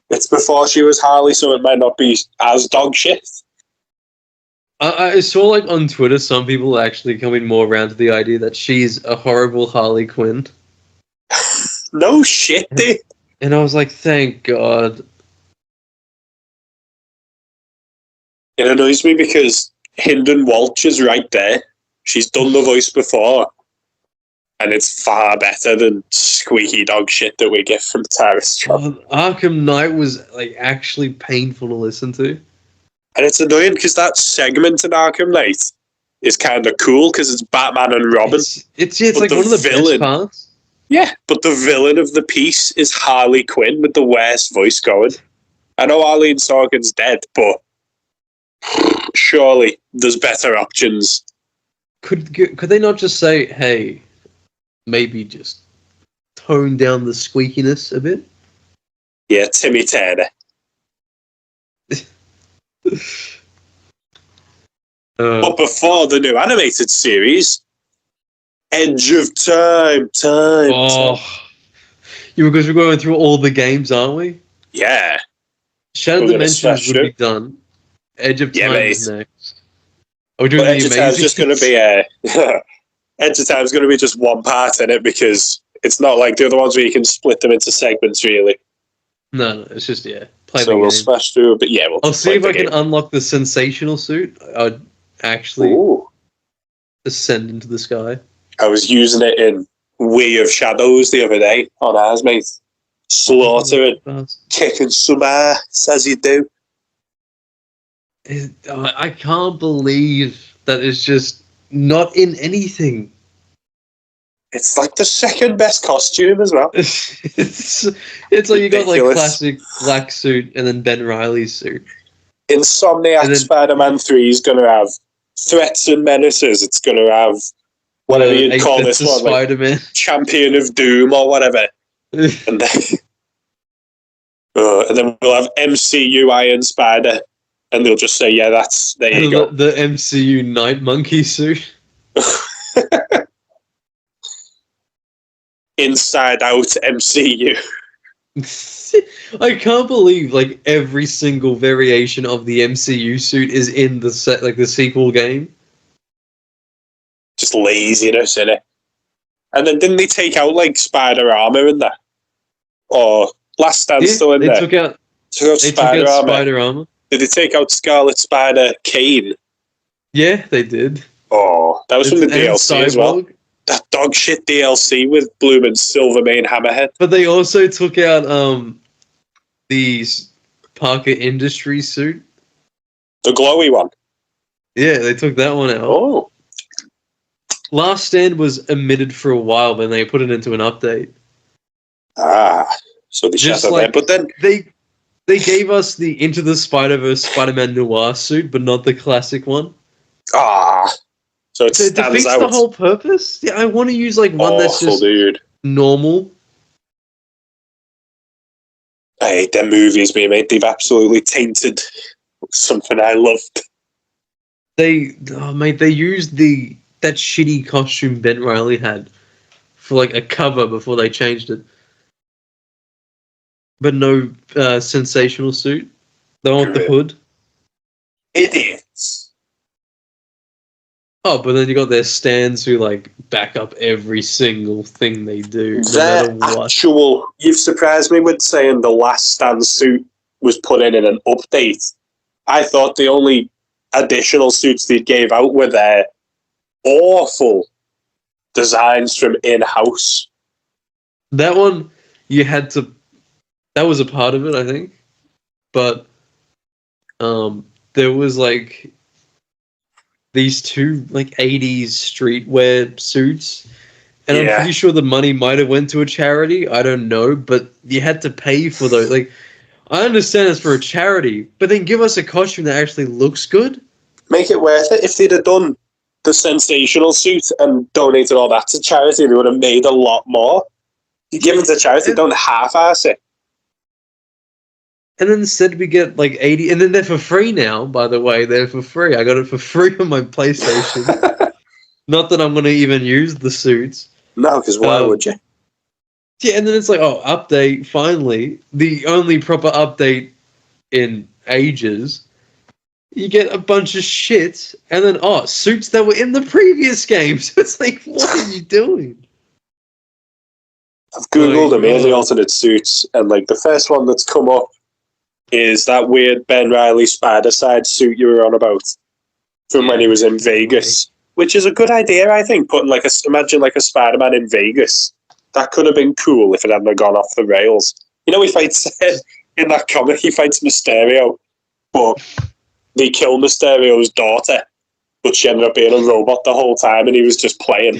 It's before she was Harley, so it might not be as dog shit. I saw like on Twitter some people actually coming more around to the idea that she's a horrible Harley Quinn. No shit, dude. And I was like, thank God. It annoys me because Hynden Walsh is right there. She's done the voice before, and it's far better than squeaky dog shit that we get from Tara Strong. Arkham Knight was like actually painful to listen to, and it's annoying because that segment in Arkham Knight is kind of cool because it's Batman and Robin. It's like one of the best parts. Yeah, but the villain of the piece is Harley Quinn with the worst voice going. I know Arlene Sorkin's dead, but surely there's better options. Could they not just say, hey, maybe just tone down the squeakiness a bit? Yeah, Timmy Turner. But before the new animated series, Edge of Time. Because we're going through all the games, aren't we? Yeah. Shattered Dimensions would be done. Edge of Time is next. Are we doing Edge of Time is just going to be Edge of Time is going to be just one part in it because it's not like the other ones where you can split them into segments, really. No, it's just, so we'll smash through, but I'll see if I can unlock the sensational suit. I'd actually ascend into the sky. I was using it in Way of Shadows the other day on ours, mate. Slaughtering, kicking some ass as you do. I can't believe that it's just not in anything. It's like the second best costume as well. It's like you got like classic black suit and then Ben Reilly's suit. Insomniac Spider-Man 3 is going to have threats and menaces. It's going to have whatever you'd call this one, Spider-Man. Like Champion of Doom or whatever. and then we'll have MCU Iron Spider, and they'll just say, there you go. The MCU Night Monkey suit. Inside Out MCU. I can't believe like every single variation of the MCU suit is in the the sequel game. Just laziness in it. And then didn't they take out like Spider Armor in there? Or Last Stand still in there? Took out Spider Armor. Did they take out Scarlet Spider Kane? Yeah, they did. Oh, that was from the DLC as well. That dog shit DLC with Bloom Silvermane Hammerhead. But they also took out the Parker Industries suit. The glowy one. Yeah, they took that one out. Oh. Last Stand was omitted for a while, then they put it into an update. So they shut it there. But then they gave us the Into the Spider-Verse Spider-Man Noir suit, but not the classic one. So it stands defeats out. The whole purpose? Yeah, I want to use like one that's just normal. I hate them movies being made. They've absolutely tainted something I loved. They used that shitty costume Ben Reilly had for like a cover before they changed it. But no sensational suit. They want the hood. Idiots. Oh, but then you got their stands who like back up every single thing they do. You've surprised me with saying the Last Stand suit was put in an update. I thought the only additional suits they gave out were their awful designs from in-house. That one, that was a part of it, I think. But there was like these two like 80s streetwear suits, and I'm pretty sure the money might have went to a charity. I don't know, but you had to pay for those. Like, I understand it's for a charity, but then give us a costume that actually looks good. Make it worth it. If they'd have done the sensational suit and donated all that to charity, they would have made a lot more. You give it to charity, don't half-ass it. And then instead we get like 80, and then they're for free now, by the way. They're for free. I got it for free on my PlayStation. Not that I'm going to even use the suits. No, because why would you? Yeah, and then it's like, update, finally. The only proper update in ages. You get a bunch of shit, and then, suits that were in the previous games. It's like, what are you doing? I've Googled amazing alternate suits, and like the first one that's come up is that weird Ben Reilly Spider-Side suit you were on about. from when he was in Vegas, which is a good idea, I think. Putting imagine a Spider-Man in Vegas. That could have been cool if it hadn't gone off the rails. You know, he fights in that comic. He fights Mysterio, but they kill Mysterio's daughter, but she ended up being a robot the whole time, and he was just playing.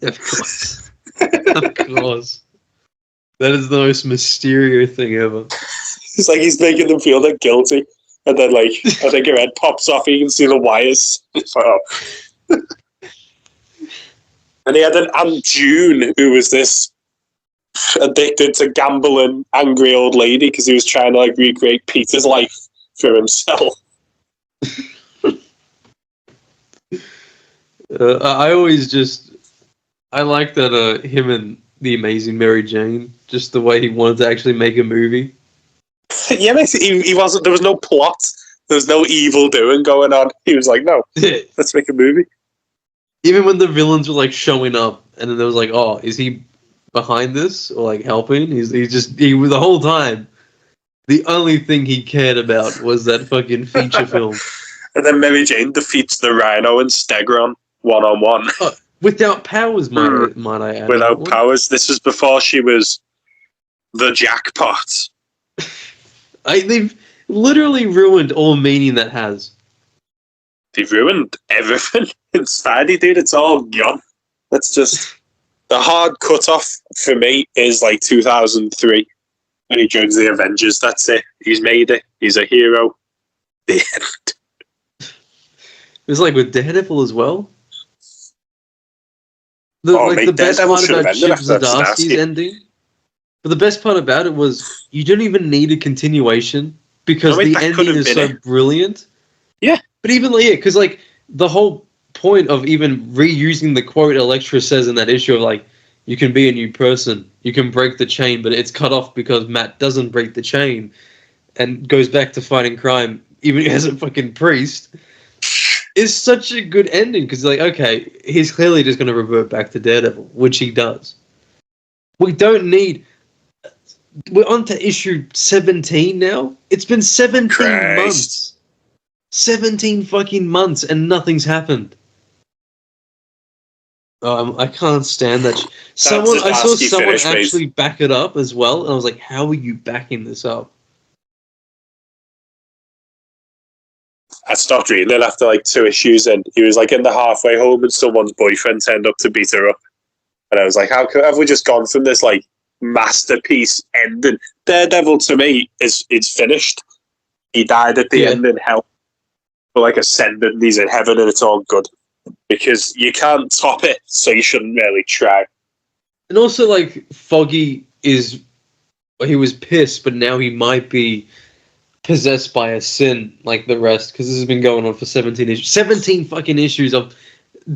Of course, of course. That is the most Mysterio thing ever. It's like he's making them feel they're guilty, and then I think your head pops off, and you can see the wires. It's like, oh. And he had an Aunt June who was this addicted to gambling, angry old lady because he was trying to recreate Peter's life for himself. I like that him and the Amazing Mary Jane, just the way he wanted to actually make a movie. Yeah, he wasn't. There was no plot. There was no evil doing going on. He was like, "No, let's make a movie." Even when the villains were showing up, and then there was "Oh, is he behind this or helping?" He was the whole time. The only thing he cared about was that fucking feature film. And then Mary Jane defeats the Rhino and Stegron 1-on-1. Without powers, might I add. Without powers. This is before she was the jackpot. They've literally ruined all meaning that has. They've ruined everything in Spidey, dude. It's all gone. That's just... The hard cutoff for me is 2003 when he joins the Avengers. That's it. He's made it. He's a hero. The end. It was with Daredevil as well. The best part about Chip Zdarsky's ending. But the best part about it was you didn't even need a continuation because the ending is so brilliant. Yeah. But even because the whole point of even reusing the quote Elektra says in that issue of you can be a new person, you can break the chain, but it's cut off because Matt doesn't break the chain and goes back to fighting crime even as a fucking priest, is such a good ending because okay, he's clearly just going to revert back to Daredevil, which he does. We don't need... We're on to issue 17 now. It's been 17 months. 17 fucking months and nothing's happened. I can't stand that. I saw someone actually back it up as well, and I was like, how are you backing this up? I stopped reading it after 2 issues, and he was in the halfway home, and someone's boyfriend turned up to beat her up. And I was like, have we just gone from this masterpiece ending? Daredevil to me is finished. He died at the end in hell, but ascended. He's in heaven, and it's all good because you can't top it, so you shouldn't really try. And also, Foggy he was pissed, but now he might be possessed by a sin like the rest, because this has been going on for 17 issues. 17 fucking issues of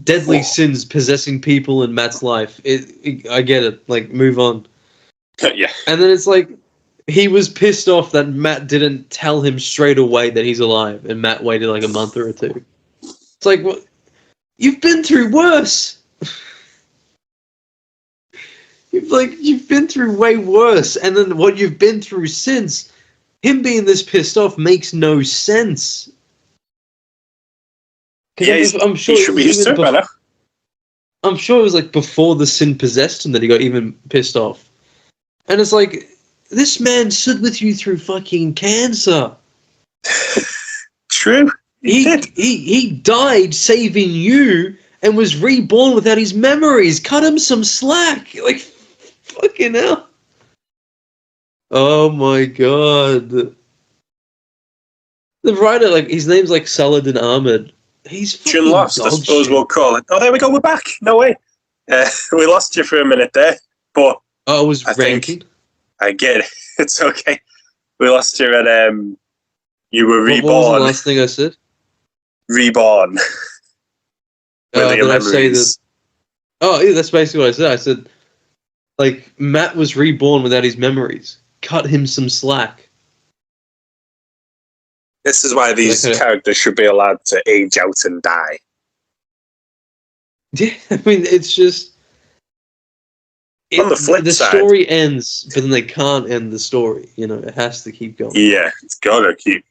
deadly sins possessing people in Matt's life. I get it. Move on. Yeah. And then it's he was pissed off that Matt didn't tell him straight away that he's alive, and Matt waited a month or two. It's what? You've been through worse. You've been through way worse, and then what you've been through since, him being this pissed off makes no sense. Yeah, I'm sure he should be used to it by now. I'm sure it was before the sin possessed him that he got even pissed off. And it's this man stood with you through fucking cancer. True. He died saving you and was reborn without his memories. Cut him some slack. Fucking hell. Oh my god. The writer, his name's Saladin Ahmed. He's fucking lost, I suppose we'll call it. Oh, there we go, we're back. No way. We lost you for a minute there, but... Oh, I was ranking? I get it. It's okay. We lost you at, you were reborn. What was the last thing I said? Reborn. Did I say that? Oh, yeah, that's basically what I said. I said, Matt was reborn without his memories. Cut him some slack. This is why these characters should be allowed to age out and die. Yeah, I mean, it's just... On the flip the side... story ends, but then they can't end the story. It has to keep going. Yeah, it's gotta keep...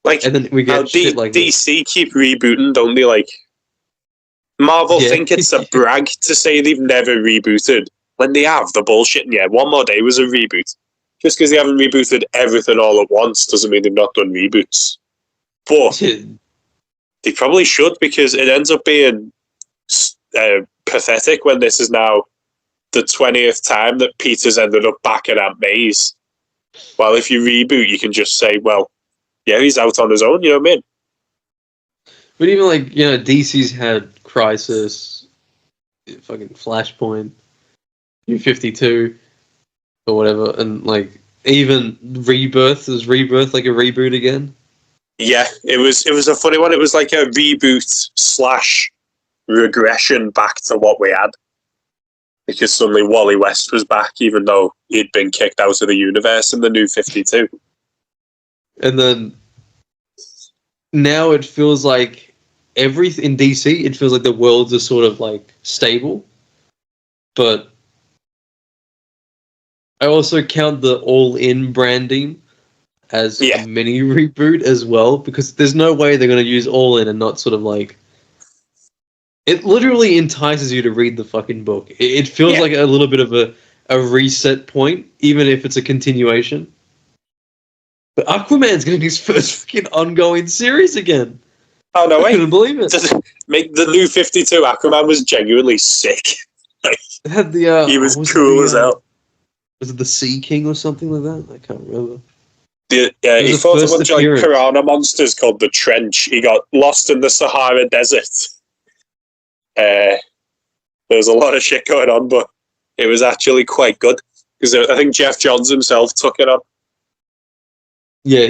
Like, and then we how get shit like this. DC keep rebooting, don't they? Like, Marvel think it's a brag to say they've never rebooted. When they have, the bullshit. Yeah, One More Day was a reboot. Just because they haven't rebooted everything all at once doesn't mean they've not done reboots. But they probably should, because it ends up being pathetic when this is now the 20th time that Peter's ended up back at Aunt May's. Well, if you reboot, you can just say, well, yeah, he's out on his own, you know what I mean? But even like, you know, DC's had Crisis, fucking Flashpoint, New 52, or whatever, and like even Rebirth, is Rebirth like a reboot again? Yeah, it was a funny one. It was like a reboot / regression back to what we had. Because suddenly Wally West was back, even though he'd been kicked out of the universe in the New 52. And then now it feels like everything in DC, it feels like the worlds are sort of like stable. But I also count the all-in branding as a mini reboot as well, because there's no way they're going to use all-in and not sort of like... It literally entices you to read the fucking book. It feels like a little bit of a reset point, even if it's a continuation. But Aquaman's getting his first fucking ongoing series again. Oh, no way. I couldn't believe it. Make the New 52, Aquaman was genuinely sick. It had the, he was cool as hell. Was it the Sea King or something like that? I can't remember. He fought a bunch of like piranha monsters called the Trench. He got lost in the Sahara Desert. There was a lot of shit going on, but it was actually quite good. Because I think Jeff Johns himself took it on. Yeah,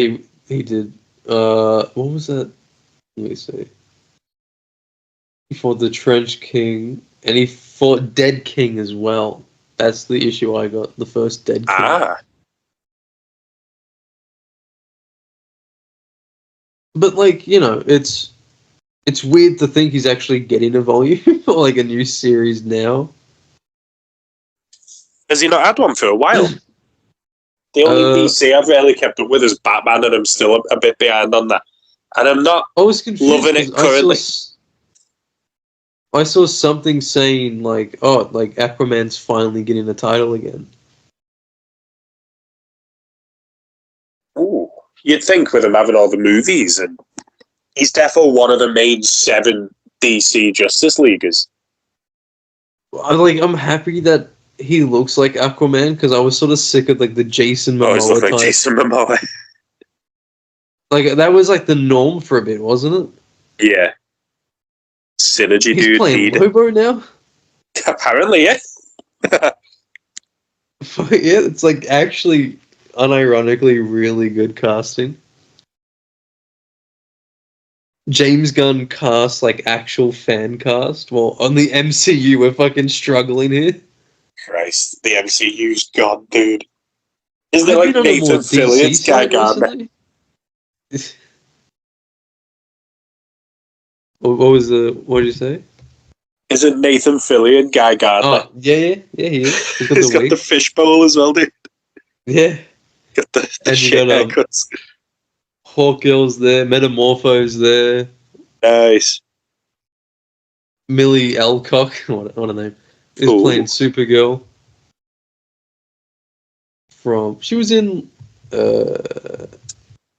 he did. What was that? Let me see. He fought the Trench King, and he fought Dead King as well. That's the issue I got, the first Dead King. Ah. But, like, you know, it's weird to think he's actually getting a volume or, like, a new series now. Has he not had one for a while? The only DC I've really kept up with is Batman, and I'm still a bit behind on that. And I'm not loving it currently. I saw something saying, like, oh, like, Aquaman's finally getting a title again. Ooh. You'd think with him having all the movies, and he's definitely one of the main 7 DC Justice Leaguers. I'm happy that he looks like Aquaman, because I was sort of sick of, like, the Jason Momoa he's looking like Jason Momoa. Like, that was, like, the norm for a bit, wasn't it? Yeah. Synergy, he's dude. Playing Lobo now? Apparently, yeah. Yeah, it's, like, actually, unironically, really good casting. James Gunn cast, like, actual fan cast. Well, on the MCU, we're fucking struggling here. Christ, the MCU's gone, dude. Isn't it like Nathan Fillion's Guy Gardner? What did you say? Isn't Nathan Fillion Guy Gardner? Oh, yeah, he is. He's got the fishbowl as well, dude. Yeah. Got the shit haircuts. Hawkgirl's there, Metamorpho's there. Nice. Millie Alcock, what a name, is playing Supergirl. She was in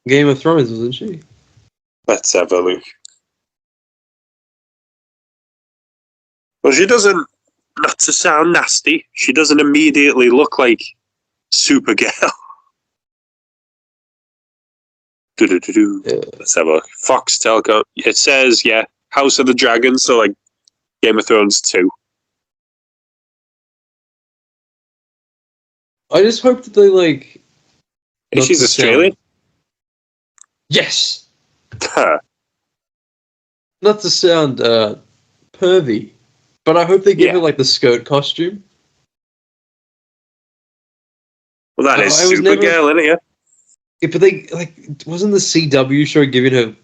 Game of Thrones, wasn't she? Let's have a look. Well, she doesn't, not to sound nasty, she doesn't immediately look like Supergirl. Let's have a look. Fox Telco. It says, House of the Dragon, so like Game of Thrones 2. I just hope that they like... She's Australian? Yes! Not to sound pervy, but I hope they give her like the skirt costume. Well, that is Supergirl, isn't it? Yeah, but they like wasn't the CW show giving her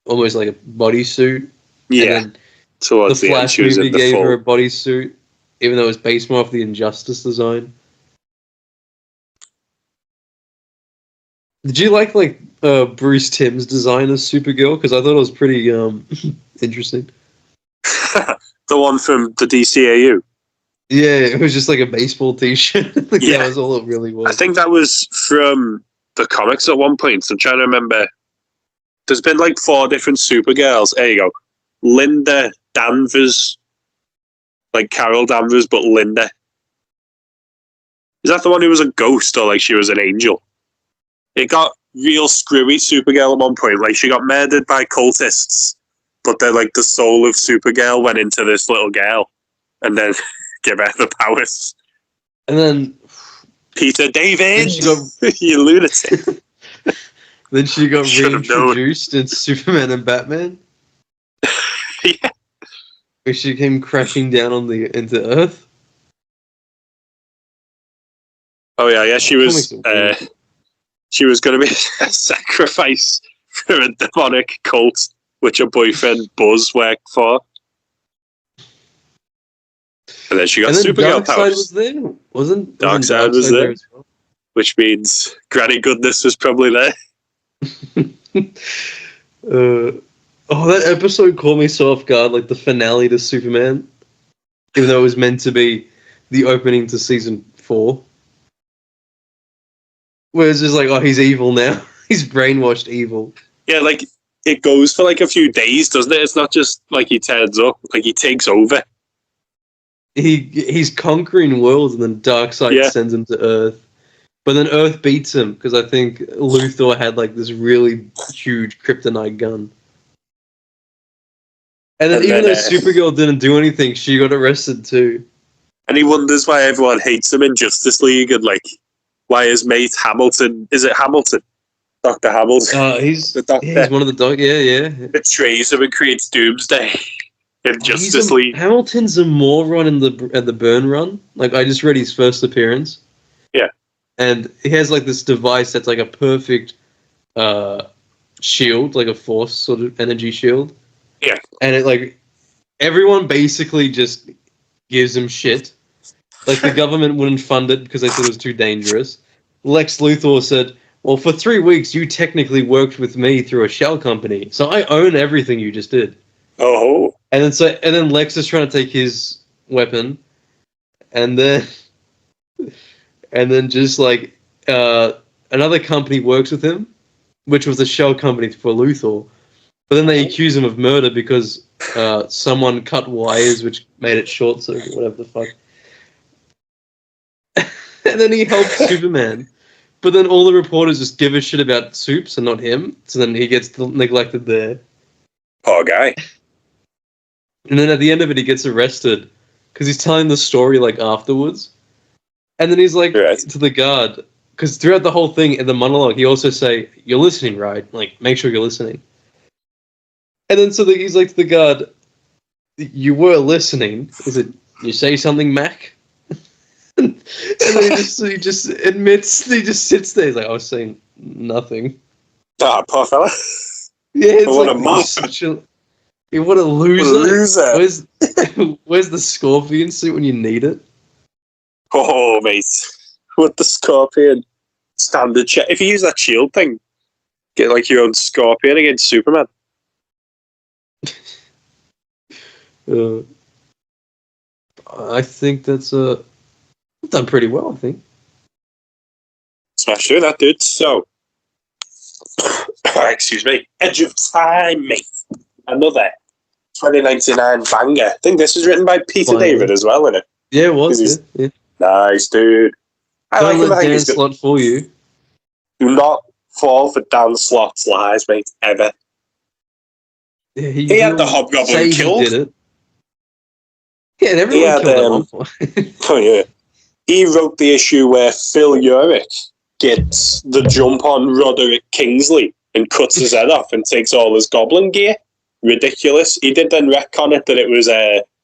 almost like a bodysuit? Yeah. And then the Flash movie gave her a bodysuit, even though it was based more off the Injustice design. Did you like Bruce Timm's design as Supergirl because I thought it was pretty interesting. The one from the DCAU. Yeah, it was just like a baseball T-shirt. Like, Yeah. that was all it really was. I think that was from the comics at one point. I'm trying to remember. There's been like 4 different Supergirls. There you go. Linda Danvers. Like Carol Danvers, but Linda. Is that the one who was a ghost or like she was an angel? It got real screwy, Supergirl, at one point. Like she got murdered by cultists, but then like the soul of Supergirl went into this little girl and then gave her the powers. And then Peter David, she got, you lunatic. then she got Should've known. reintroduced in Superman and Batman. Yeah. Where she came crashing down into Earth. Oh yeah. She was Comics are weird. she was going to be a sacrifice for a demonic cult which her boyfriend Buzz worked for. And then she got Supergirl Darkseid powers. was there, wasn't Darkseid was there, as well? which means Granny Goodness was probably there. That episode caught me so off guard, like the finale to Superman, even though it was meant to be the opening to season 4. Where it's just like, oh, he's evil now. He's brainwashed evil. Yeah, like it goes for like a few days, doesn't it? It's not just like he turns up, like he takes over. He's conquering worlds, and then Darkseid sends him to Earth. But then Earth beats him because I think Luthor had like this really huge kryptonite gun. And then even though Supergirl didn't do anything, she got arrested too. And he wonders why everyone hates him in Justice League, and like why his mate Hamilton, is it Hamilton? Dr. Hamilton. He's the doctor. He's one of the yeah. Betrays him and creates Doomsday in Justice League. Hamilton's a moron in the Burn run. Like I just read his first appearance. Yeah. And he has like this device that's like a perfect shield, like a force sort of energy shield. Yeah. And it like everyone basically just gives him shit. Like the government wouldn't fund it because they said it was too dangerous. Lex Luthor said, well, for 3 weeks you technically worked with me through a shell company, so I own everything you just did. Oh. And then Lex is trying to take his weapon, and then just like another company works with him, which was a shell company for Luthor. But then they accuse him of murder because someone cut wires which made it short circuit, whatever the fuck. And then he helps Superman. But then all the reporters just give a shit about Supes and not him. So then he gets neglected there. Poor guy. And then at the end of it, he gets arrested because he's telling the story like afterwards. And then he's like to the guard, because throughout the whole thing in the monologue, he also say, "You're listening, right? Like, make sure you're listening." And then he's like to the guard, "You were listening. Is it? You say something, Mac?" And then he just admits, he just sits there. He's like, "I was saying nothing." Ah, poor fella. Yeah, it's what like, a mob. What a loser. What a loser. Where's the Scorpion suit when you need it? Oh, mate. With the Scorpion. Standard check. If you use that shield thing, get like your own Scorpion against Superman. I think that's done pretty well, I think. Smash through that, dude. So, excuse me. Edge of Time, mate. Another 2099 banger. I think this is written by Peter David as well, isn't it? Yeah, it was. Yeah. Nice, dude. I Don't like let him. Dan Slott fool you. Do not fall for Dan Slott's lies, mate, ever. Yeah, he had the Hobgoblin killed. He did it. Yeah, and everyone killed at one point. Oh, yeah. He wrote the issue where Phil Urich gets the jump on Roderick Kingsley and cuts his head off and takes all his goblin gear. Ridiculous. He did then retcon it that it was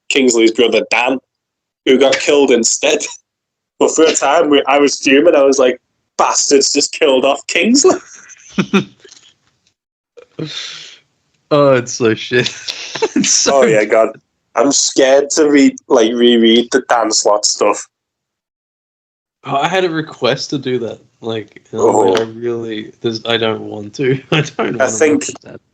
Kingsley's brother Dan who got killed instead. But for a time, I was fuming. I was like, bastards just killed off Kingsley. Oh, it's so shit. It's so oh, yeah, God. I'm scared to reread the Dan Slott stuff. I had a request to do that. Like, Oh. I don't want to. I don't. I think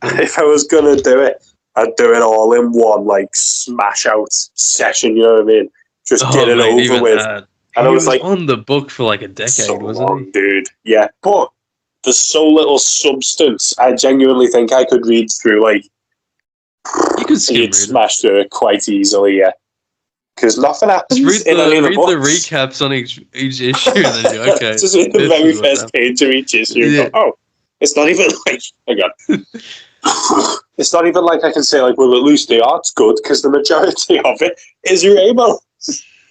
if I was gonna do it, I'd do it all in one, like smash out session. You know what I mean? Just get it over with. That. And he I was like, on the book for like a decade, so wasn't long, he? dude. Yeah, but there's so little substance. I genuinely think I could read through like. You could smash through it quite easily, yeah. Because nothing happens Just in any of the books. the recaps on each issue, and then you're okay. Just read the very first page of each issue. Yeah. Go, oh, it's not even like. Hang on. It's not even like I can say like, well, at least the art's good because the majority of it is Rainbow.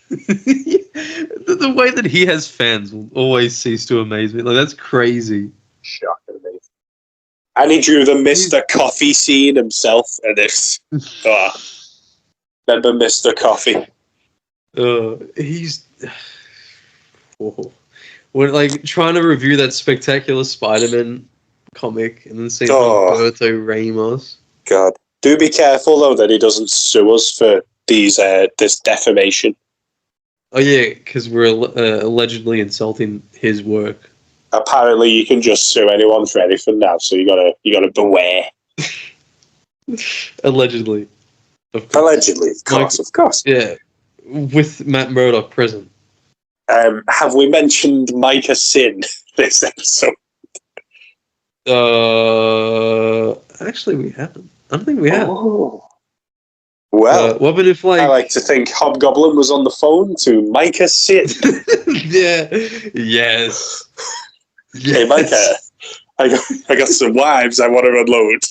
The way that he has fans will always cease to amaze me. Like that's crazy. Shocking me. And he drew the Mr. Coffee scene himself, and this. Remember Mr. Coffee? He's. We're like trying to review that spectacular Spider-Man comic, and then seeing Alberto Ramos. God, do be careful though that he doesn't sue us for this defamation. Oh yeah, because we're allegedly insulting his work. Apparently, you can just sue anyone for anything now, so you gotta beware. Allegedly. Allegedly, of course. Yeah, with Matt Murdock present. Have we mentioned Micah Sin this episode? Actually, we haven't. I don't think we have. Oh. Well, what about if I like to think Hobgoblin was on the phone to Micah Sin. Yeah. Yes. Hey, Micah, I got some wives I want to unload,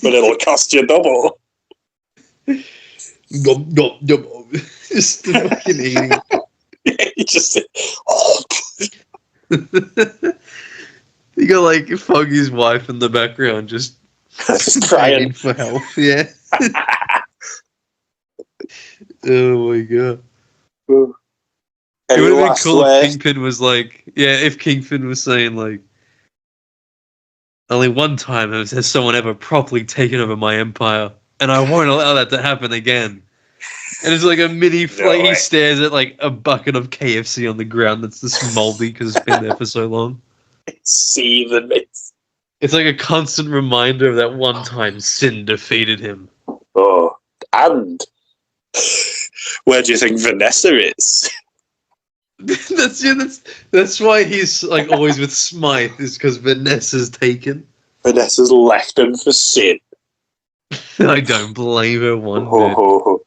but it'll cost you double. Just the fucking eating. Yeah, you just oh. You got like Foggy's wife in the background, just crying for help. Yeah. Oh my god. It would have been cool if Kingpin was like, if Kingpin was saying like, only one time has someone ever properly taken over my empire, and I won't allow that to happen again. And it's like a mini, he stares at like a bucket of KFC on the ground that's just moldy because it's been there for so long. It's seething. It's like a constant reminder of that one time Sin defeated him. Oh, and where do you think Vanessa is? That's why he's like always with Smythe, is because Vanessa's taken. Vanessa's left him for Sin. I don't blame her one bit.